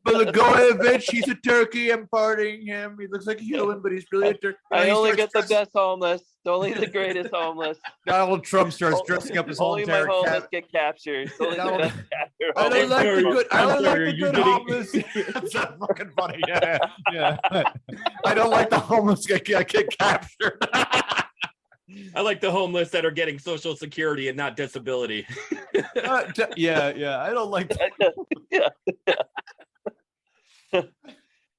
Blagojevich, he's a turkey. I'm partying him. He looks like a human, but he's really a turkey. I only get the best homeless, only the greatest homeless. Donald Trump starts dressing up his whole Only my entire homeless cab. get captured. Only the Donald- best captured I don't homeless. like the good. I I'm don't sorry, like the you're good getting- homeless. That's not fucking funny. Yeah. I don't like the homeless get captured. I like the homeless that are getting Social Security and not disability. Yeah. I don't like.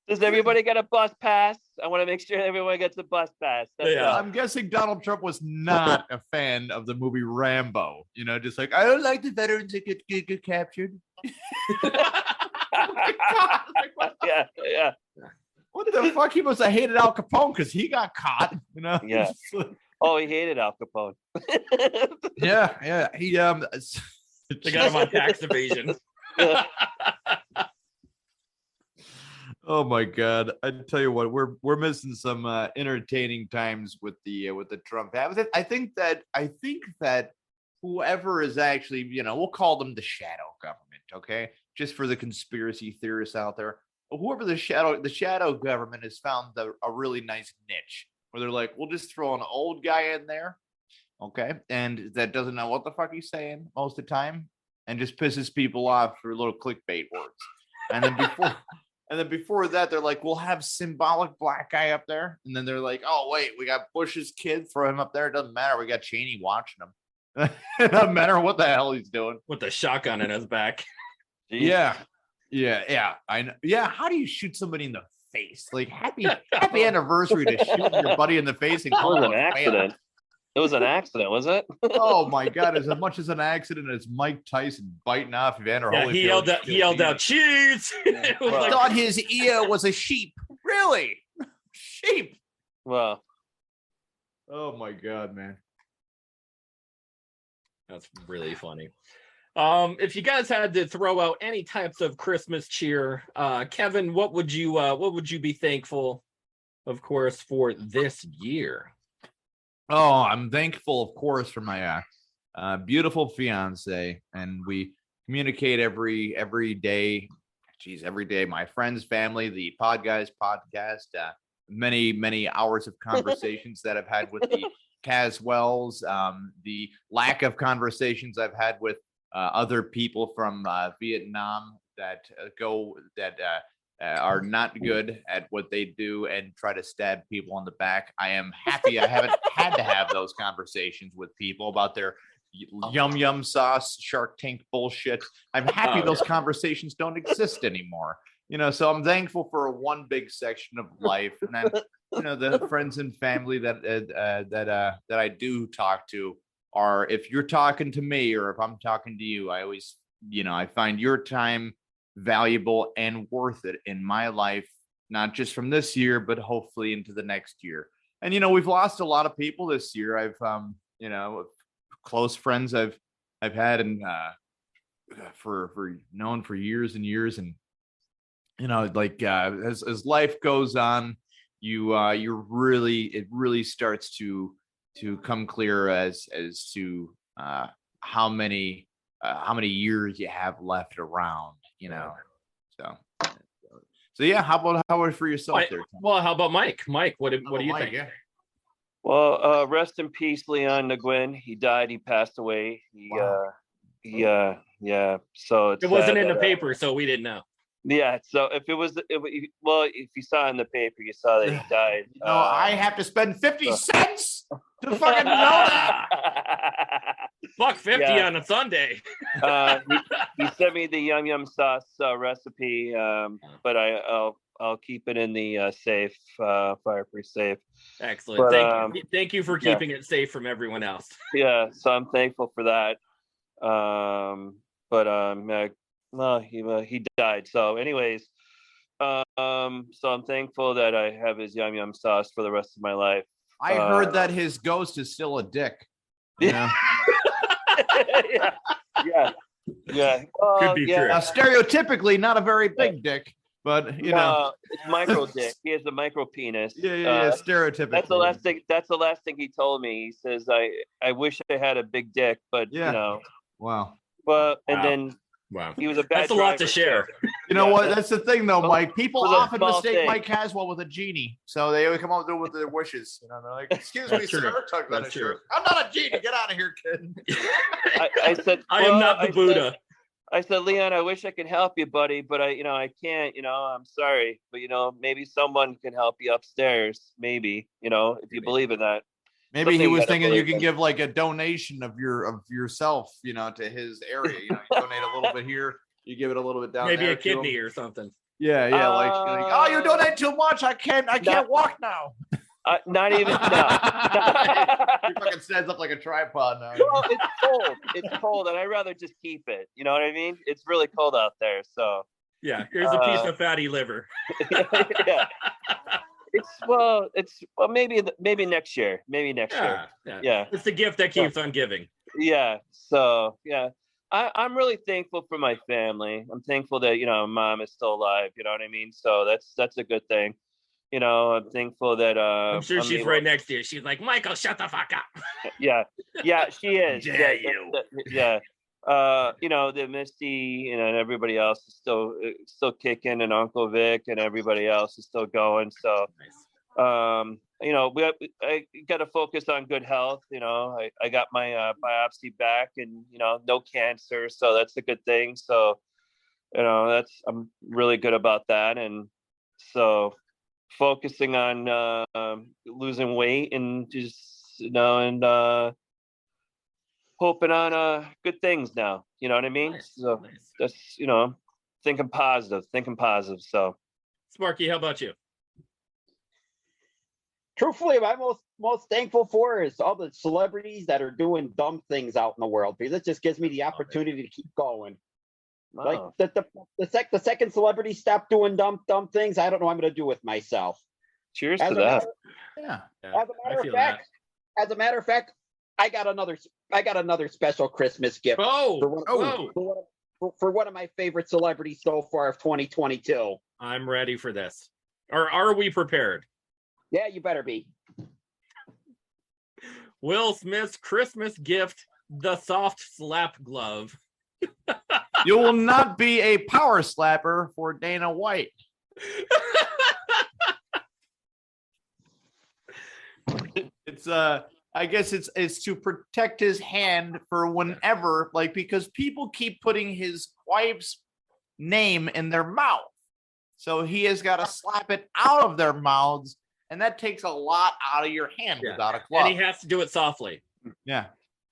Does everybody get a bus pass? I want to make sure everyone gets a bus pass. That's Yeah. all. I'm guessing Donald Trump was not a fan of the movie Rambo. You know, just like I don't like the veterans that get captured. Yeah. What the fuck? He must have hated Al Capone because he got caught. You know. Yeah. Oh, he hated Al Capone. Yeah. He They got him on tax evasion. Oh my God! I tell you what, we're missing some entertaining times with the Trump. I think that whoever is actually, we'll call them the shadow government, okay? Just for the conspiracy theorists out there, whoever the shadow government has found a really nice niche where they're like, we'll just throw an old guy in there, okay, and that doesn't know what the fuck he's saying most of the time, and just pisses people off through little clickbait words, and then before. And then before that, they're like, we'll have symbolic black guy up there. And then they're like, oh, wait, we got Bush's kid. Throw him up there. It doesn't matter. We got Cheney watching him. It doesn't matter what the hell he's doing. With the shotgun in his back. Yeah. I know. Yeah. How do you shoot somebody in the face? Like, happy anniversary to shoot your buddy in the face and It call was him an a accident. man. It was an accident, was it? Oh my God! As much as an accident as Mike Tyson biting off Evander Yeah, Holyfield. he yelled out, cheese! It was I like- thought his ear was a sheep. Really? Sheep? Well, Oh my God, man. That's really funny. If you guys had to throw out any types of Christmas cheer, Kevin, what would you be thankful, of course, for this year? Oh, I'm thankful, of course, for my beautiful fiance, and we communicate every day. Every day. My friends, family, the Podguyz podcast, many hours of conversations that I've had with the Caswells, the lack of conversations I've had with other people from Vietnam that are not good at what they do and try to stab people on the back. I am happy I haven't had to have those conversations with people about their yum sauce, Shark Tank bullshit. I'm happy those conversations don't exist anymore. So I'm thankful for one big section of life, and then the friends and family that I do talk to are, if you're talking to me or if I'm talking to you, I always I find your time valuable and worth it in my life, not just from this year, but hopefully into the next year. And we've lost a lot of people this year. I've close friends I've had and for known for years and years, and as life goes on, it really starts to come clear as to how many years you have left around. So yeah. How about for yourself there, Tom? Well, how about Mike? Mike, what do you think? Yeah. well, rest in peace, Leon Nguyen. He died. He passed away. Yeah. So It wasn't in the that, paper, so we didn't know. Yeah. So if you saw it in the paper, you saw that he died. I have to spend 50 cents to fucking know that. $1.50 Yeah. on a Sunday. He sent me the yum sauce recipe, but I'll keep it in the safe, fireproof safe. Excellent. But, Thank you for keeping it safe from everyone else. Yeah, so I'm thankful for that. He died. So, anyways, so I'm thankful that I have his yum sauce for the rest of my life. I heard that his ghost is still a dick. Yeah. yeah. Could be true. Now, stereotypically, not a very big dick, but you know. It's micro dick. He has a micro penis. Yeah. Stereotypically. That's the last thing. That's the last thing he told me. He says, "I wish I had a big dick, but Yeah. you know." Wow. But and Wow. then Wow. he was a bad. That's a lot to driver, share. too. You know Yeah. what? That's the thing, though, Well, Mike. People it was a often small mistake thing. Mike Caswell with a genie, so they always come up with their wishes. You know, they're like, "Excuse me, That's true. sir." Talk about That's a true. shirt. I'm not a genie. Get out of here, kid. I said, I am not the Buddha. I said, Leon, I wish I could help you, buddy, but I can't. I'm sorry, but maybe someone can help you upstairs. Maybe, if you believe in that. Maybe he Something was gotta thinking you believe can in. give like a donation of yourself, to his area. You donate a little bit here, you give it a little bit down Maybe there. a kidney or something. Yeah, like oh, you donate too much. I can't walk now. Not even no. He fucking stands up like a tripod now. Well, it's cold. It's cold, and I'd rather just keep it. You know what I mean? It's really cold out there, so Yeah, here's a piece of fatty liver. yeah. It's maybe next year. Maybe next year. Yeah. It's the gift that keeps on giving. Yeah. So yeah. I'm really thankful for my family. I'm thankful that mom is still alive. You know what I mean? So that's a good thing. I'm thankful that I'm sure she's right next to you. She's like, Michael, shut the fuck up. Yeah, she is. Dare you. Yeah. The Misty, and everybody else is still kicking, and Uncle Vic and everybody else is still going. So, Nice. I got to focus on good health. I got my biopsy back, and no cancer, so that's a good thing. So, I'm really good about that, and so focusing on losing weight and just hoping on good things now. You know what I mean? Nice. So Nice. that's thinking positive. So Sparky, how about you? Truthfully, what I'm most thankful for is all the celebrities that are doing dumb things out in the world, because it just gives me the opportunity to keep going. wow. Like the second celebrity stopped doing dumb things, I don't know what I'm going to do with myself. Cheers As to a that. Yeah. As a matter of fact, I got another special Christmas gift for one of my favorite celebrities so far of 2022. I'm ready for this. Or are we prepared? Yeah, you better be. Will Smith's Christmas gift, the soft slap glove. You will not be a power slapper for Dana White. It's I guess it's to protect his hand for whenever, because people keep putting his wife's name in their mouth. So he has got to slap it out of their mouths, and that takes a lot out of your hand without a glove. And he has to do it softly. Yeah.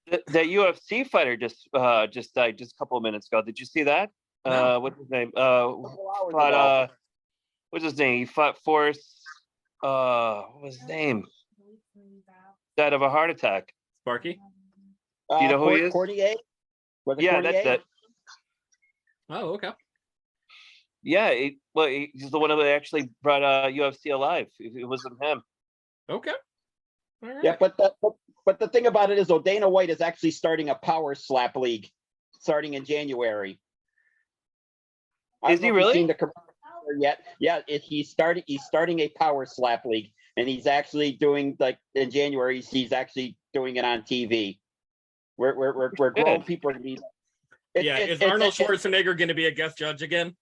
That UFC fighter just died just a couple of minutes ago. Did you see that? No. What's his name? What's his name? He fought Forrest. What was his name? Died of a heart attack. Sparky? Do you know who he is? Cordier? Yeah, that's it. Oh, okay. Yeah, he's the one that actually brought UFC alive. It wasn't him. Okay. All right. Yeah, but the thing about it is, Dana White is actually starting a power slap league starting in January. Is he really? Seen the commercial yet? Yeah, he's starting a power slap league, and he's actually doing, in January. He's actually doing it on TV. We're grown people. Is Arnold Schwarzenegger going to be a guest judge again?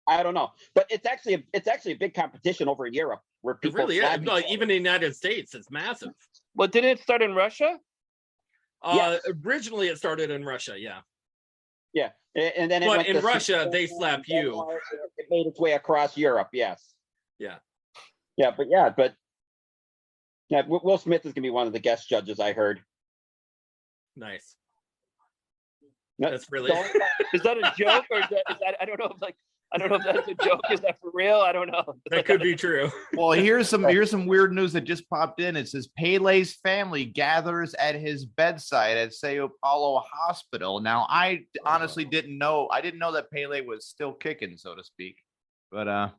I don't know, but it's actually a big competition over in Europe where It people really is. slap each No, other. even in the United States, it's massive. Well, didn't it start in Russia? Yes. Originally, it started in Russia. Yeah. Yeah, and then But in Russia, they slap you. It made its way across Europe. Yes. Yeah. Yeah, but Will Smith is gonna be one of the guest judges. I heard. Nice. No, That's really. Is that a joke, or is that I don't know if that's a joke. Is that for real? I don't know. That could be true. Well, here's some weird news that just popped in. It says Pele's family gathers at his bedside at Sao Paulo Hospital. Now, I honestly didn't know. I didn't know that Pele was still kicking, so to speak. But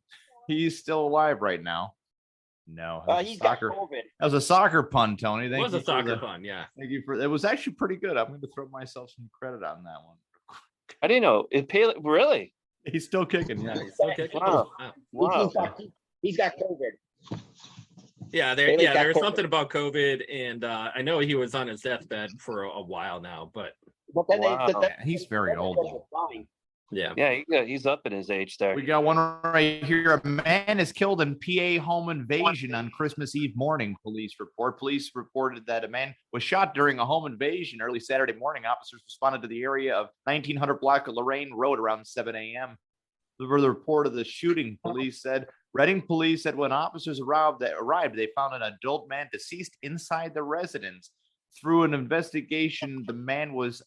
he's still alive right now. No, that was He's soccer. got COVID. That was a soccer pun, Tony. It was a soccer pun, yeah. Thank you for. It was actually pretty good. I'm going to throw myself some credit on that one. I didn't know. Really? He's still kicking. Yeah. He's still kicking. Wow. Wow. He's got COVID. Yeah, Bailey's got there's COVID. something about COVID, and I know he was on his deathbed for a while now, but But then Wow. He's very old. yeah. Yeah, he's up in his age there. We got one right here. A man is killed in PA home invasion on Christmas Eve morning. Police reported that a man was shot during a home invasion early Saturday morning. Officers responded to the area of 1900 block of Lorraine Road around 7 a.m. The report of the shooting, police said. Reading police said when officers arrived, they found an adult man deceased inside the residence. Through an investigation, the man was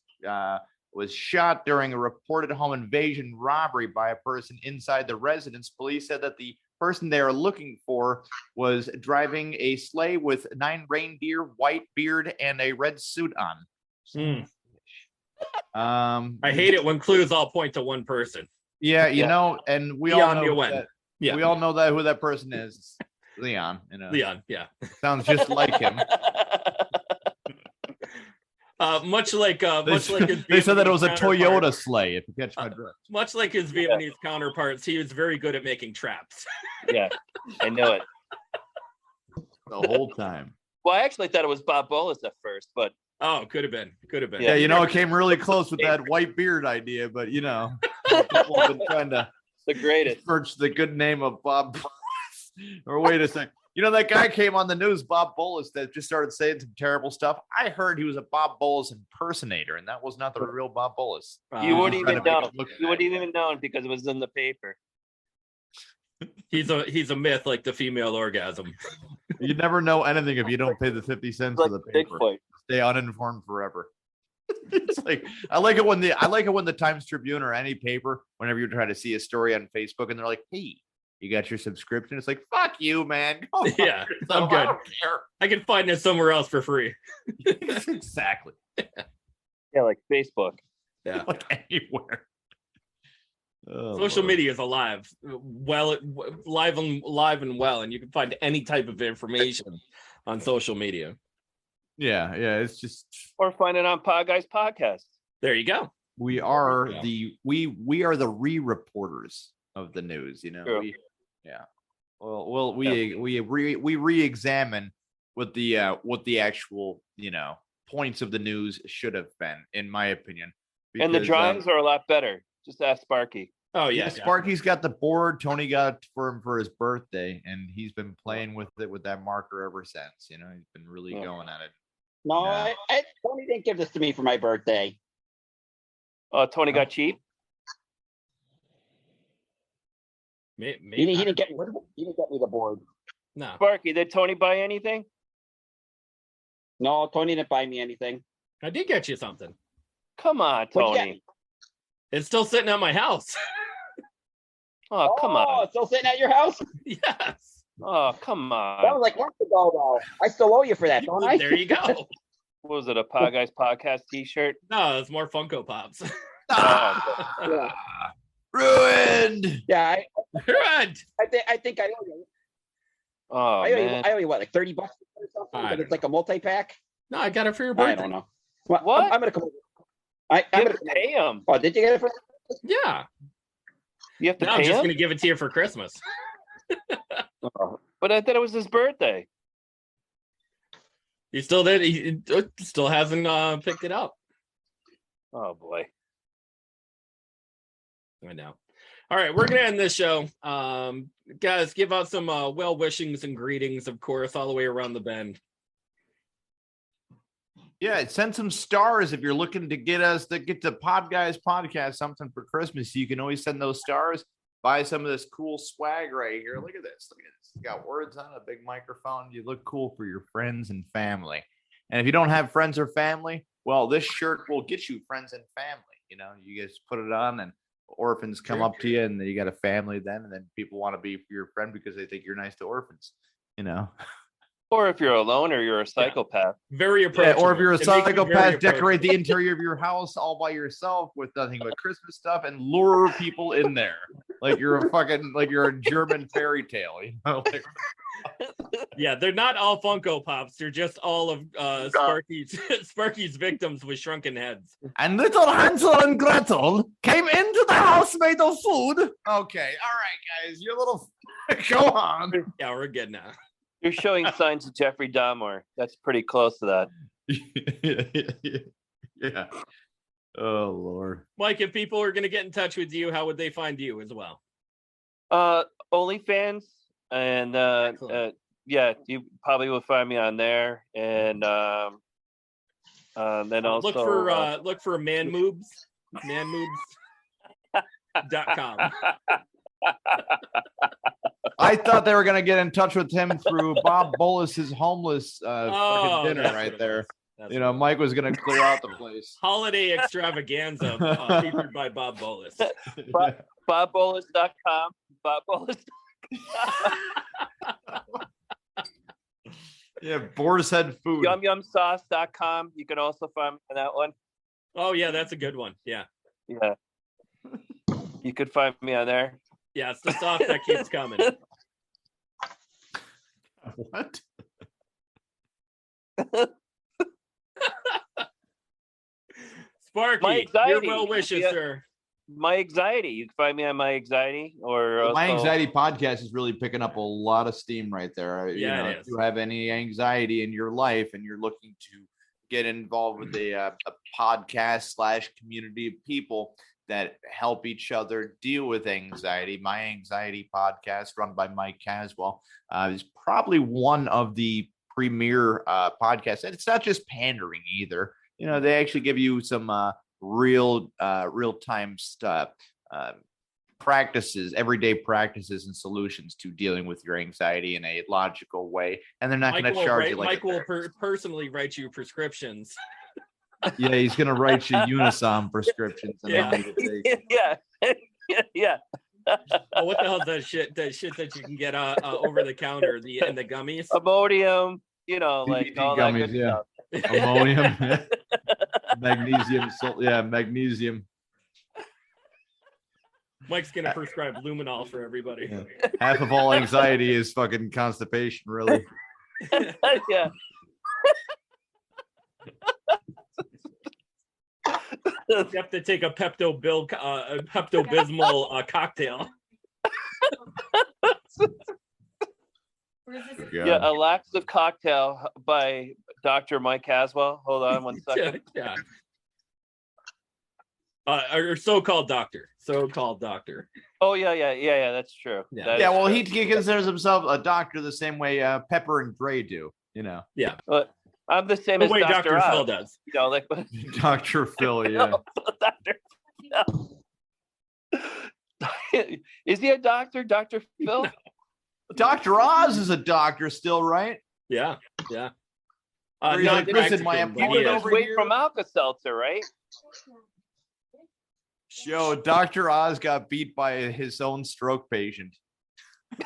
shot during a reported home invasion robbery by a person inside the residence. Police said that the person they are looking for was driving a sleigh with 9 reindeer, white beard, and a red suit on. I hate it when clues all point to one person. Yeah, you know, and we all know when. that. Yeah. We all know that who that person is. Leon. You know, Leon, yeah. sounds just like him. Much like his They said that it was a Vietnamese Toyota counterpart. sleigh. If you catch my drift. Much like his Vietnamese counterparts, he was very good at making traps. Yeah, I know it. The whole time. Well, I actually thought it was Bob Bolus at first, but Oh, could have been. Yeah, you know, it came really close with that white beard idea, but you know, people have been trying to the greatest. search the good name of Bob Bolus. Or wait a sec. You know, that guy came on the news, Bob Bolus, that just started saying some terrible stuff. I heard he was a Bob Bolus impersonator, and that was not the real Bob Bolus. You wouldn't trying even to make know. it look You bad. wouldn't even know because it was in the paper. He's a myth like the female orgasm. You never know anything if you don't pay the 50 cents Like for the paper. Bigfoot. Stay uninformed forever. It's like I like it when the Times Tribune or any paper, whenever you try to see a story on Facebook, and they're like, "Hey, you got your subscription?" It's like, "Fuck you, man." Go fuck Yeah, yourself. I'm good. I don't care. I can find it somewhere else for free. Exactly. Yeah, like Facebook. Yeah. Like anywhere. Oh, Social Lord. media is alive, live and well, and you can find any type of information on social media. Yeah, it's just Or find it on Podguyz podcast. There you go. we are Yeah. we are the re-reporters of the news. You know, True. we re-examine what the actual points of the news should have been, in my opinion. And the Because, drawings are a lot better. Just ask Sparky. Oh yeah, yeah, Sparky's got the board. Tony got it for him for his birthday, and he's been playing with it with that marker ever since. You know, he's been really Yeah. going at it. No, Yeah. Tony didn't give this to me for my birthday. Oh, Tony got cheap. He didn't get me the board. No, Sparky, did Tony buy anything? No, Tony didn't buy me anything. I did get you something. Come on, What'd you get Tony. me? It's still sitting at my house. Oh, come on. it's still sitting at your house? Yes. Oh, come That was on. like months ago, though. I still owe you for that, don't I? There you go. What was it, a Podguyz podcast t-shirt? No, it's more Funko Pops. Yeah. Ruined. Yeah, Good. I think I owe you. Oh, man. I owe you what, like $30 or something? I But don't it's like a multi-pack. No, I got it for your birthday. I don't know. Well, What? I'm gonna come over. I'm You gonna have to pay him. Oh, did you get it for? Yeah. You have to No, I'm pay just him? going to give it to you for Christmas. But I thought it was his birthday. He still did. He still hasn't picked it up. Oh, boy. I know. All right, we're gonna end this show. Guys, give out some well wishings and greetings, of course, all the way around the bend. Yeah, send some stars if you're looking to get the Podguyz podcast something for Christmas. You can always send those stars. Buy some of this cool swag right here. Look at this. Look at this. It's got words on it, a big microphone. You look cool for your friends and family. And if you don't have friends or family, well, this shirt will get you friends and family. You know, you guys put it on and orphans come up to you and then you got a family then, and then people want to be your friend because they think you're nice to orphans, you know. Or if you're alone or you're a psychopath. Very Yeah, approachable. or if you're a It makes you very psychopath, decorate approachable. the interior of your house all by yourself with nothing but Christmas stuff and lure people in there. like you're a German fairy tale, you know? Like, Yeah, they're not all Funko Pops. They're just all of Sparky's victims with shrunken heads. and little Hansel and Gretel came into the house made of food. Okay, all right, guys, your little go on. Yeah, we're good now. You're showing signs of Jeffrey Dahmer. That's pretty close to that. Yeah. Oh Lord. Mike, if people are going to get in touch with you, how would they find you as well? OnlyFans, and yeah, you probably will find me on there, and then also look for manmoobs.com. I thought they were gonna get in touch with him through Bob Bolus's homeless fucking dinner right there. You know, Mike was gonna clear out the place. Holiday extravaganza featured by Bob Bolus. BobBolus.com. BobBolus. Yeah, Boar's Head Food. YumYumSauce.com. You can also find me on that one. Oh yeah, that's a good one. Yeah. Yeah. You could find me on there. Yeah, it's the sauce that keeps coming. What? Sparky, your well wishes, sir. My Anxiety. You can find me on My Anxiety, or My also... Anxiety podcast is really picking up a lot of steam right there. Yeah, you know, if you have any anxiety in your life and you're looking to get involved with a podcast / community of people that help each other deal with anxiety, My Anxiety podcast, run by Mike Caswell, is probably one of the premier podcasts. And it's not just pandering either. You know, they actually give you some real time stuff, practices, everyday practices and solutions to dealing with your anxiety in a logical way. And they're not going to charge you like Mike will personally write you prescriptions. Yeah, he's going to write you Unisom prescriptions. Yeah. Yeah. Oh, what the hell is that shit? That shit that you can get over the counter, and the gummies. Imodium, you know, like all that gummies, good yeah. stuff. Ammonium, magnesium, magnesium. Mike's gonna prescribe luminol for everybody. Yeah. Half of all anxiety is fucking constipation, really. Yeah. You have to take a Pepto-Bismol cocktail. Yeah, a laxative cocktail by Dr. Mike Caswell. Hold on one second. Yeah. Or so-called doctor. Oh yeah. That's true. Yeah. That Well, true. he considers himself a doctor the same way Pepper and Gray do. You know. Yeah. But I'm the same The as way Dr. Phil Oz. does. You know, like Dr. Phil, yeah. Dr. Phil. Is he a doctor, Dr. Phil? Dr. Oz is a doctor still, right? Yeah. Or he's like, listen, my He opponent was over away here. from Alka-Seltzer, right? Yo, Dr. Oz got beat by his own stroke patient. He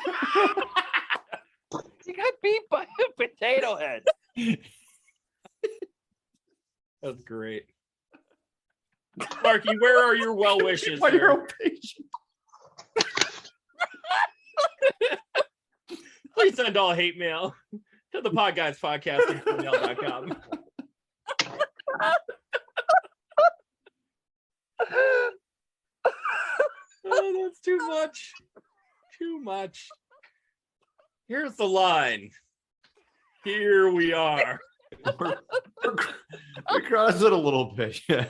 got beat by a potato head. That's great. Marky, where are your well wishes? By your own patient. Please send all hate mail to the Podguyz podcast at gmail.com. Oh, that's too much. Too much. Here's the line. Here we are. We crossed it a little bit. Yeah.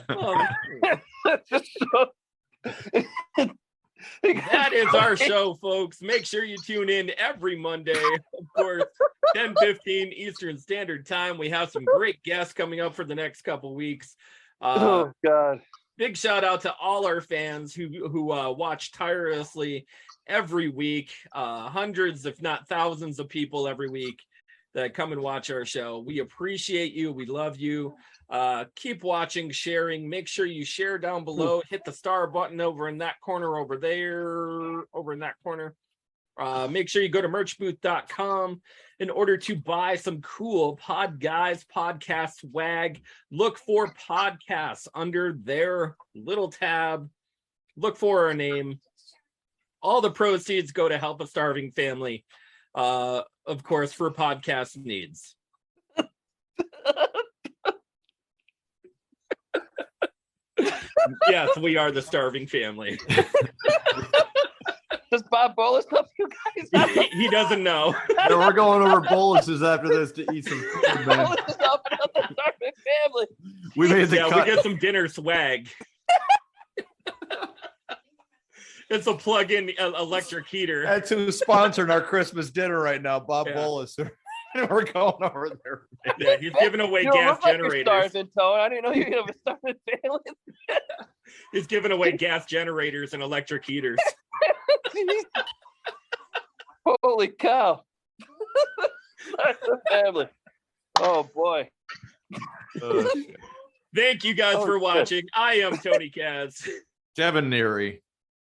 That is our show, folks. Make sure you tune in every Monday, of course, 10:15 Eastern Standard Time. We have some great guests coming up for the next couple weeks. Oh God! Big shout out to all our fans who watch tirelessly every week. Hundreds, if not thousands, of people every week that come and watch our show. We appreciate you. We love you. Keep watching, sharing. Make sure you share down below. Hit the star button over in that corner over there, over in that corner. Make sure you go to merchbooth.com in order to buy some cool Podguyz podcast swag. Look for podcasts under their little tab. Look for our name. all the proceeds go to help a starving family, of course, for podcast needs. Yes, we are the starving family. Does Bob Bolus help you guys out? He doesn't know. Yeah, we're going over boluses after this to eat some food, man. Bolus is helping out the starving family. We made the Yeah, cut. we get some dinner swag. It's a plug-in electric heater. That's who's sponsoring our Christmas dinner right now, Bob Bolus. We're going over there. Yeah, he's giving away You gas look like you're generators. starving, Tone. I didn't know you have a starving family. He's giving away gas generators and electric heaters. Holy cow. Starving family. Oh boy. Thank you guys Oh, for shit. watching. I am Tony Kaz. Devin Neary.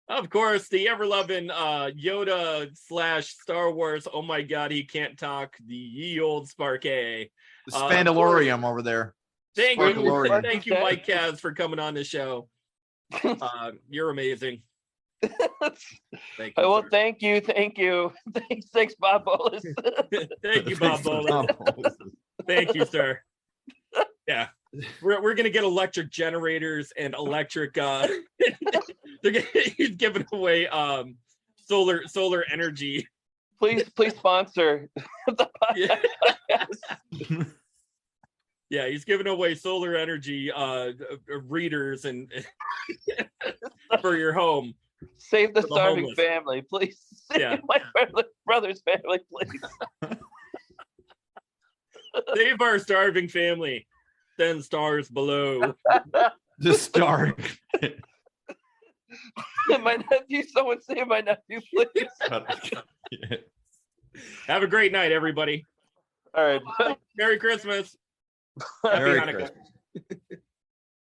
Of course, the ever-loving Yoda / Star Wars. Oh my God, he can't talk. The ye old Sparky. The Spandalorium over there. Thank Sparkalorium. you, Mike Kaz, for coming on the show. You're amazing. Thank you. Well, sir. thank you. Thanks, Bob Bolus. Thank you, Bob Bolin. Thank you, sir. Yeah, we're gonna get electric generators and electric. He's giving away solar energy. Please sponsor the podcast. Yeah, he's giving away solar energy readers and for your home. Save the For the starving homeless. family, please. Save Yeah. my brother's family, please. Save our starving family. 10 stars below. Just start. My nephew, someone save my nephew, please. Have a great night, everybody. All right. Merry Christmas. Happy Merry Hanukkah. Christmas.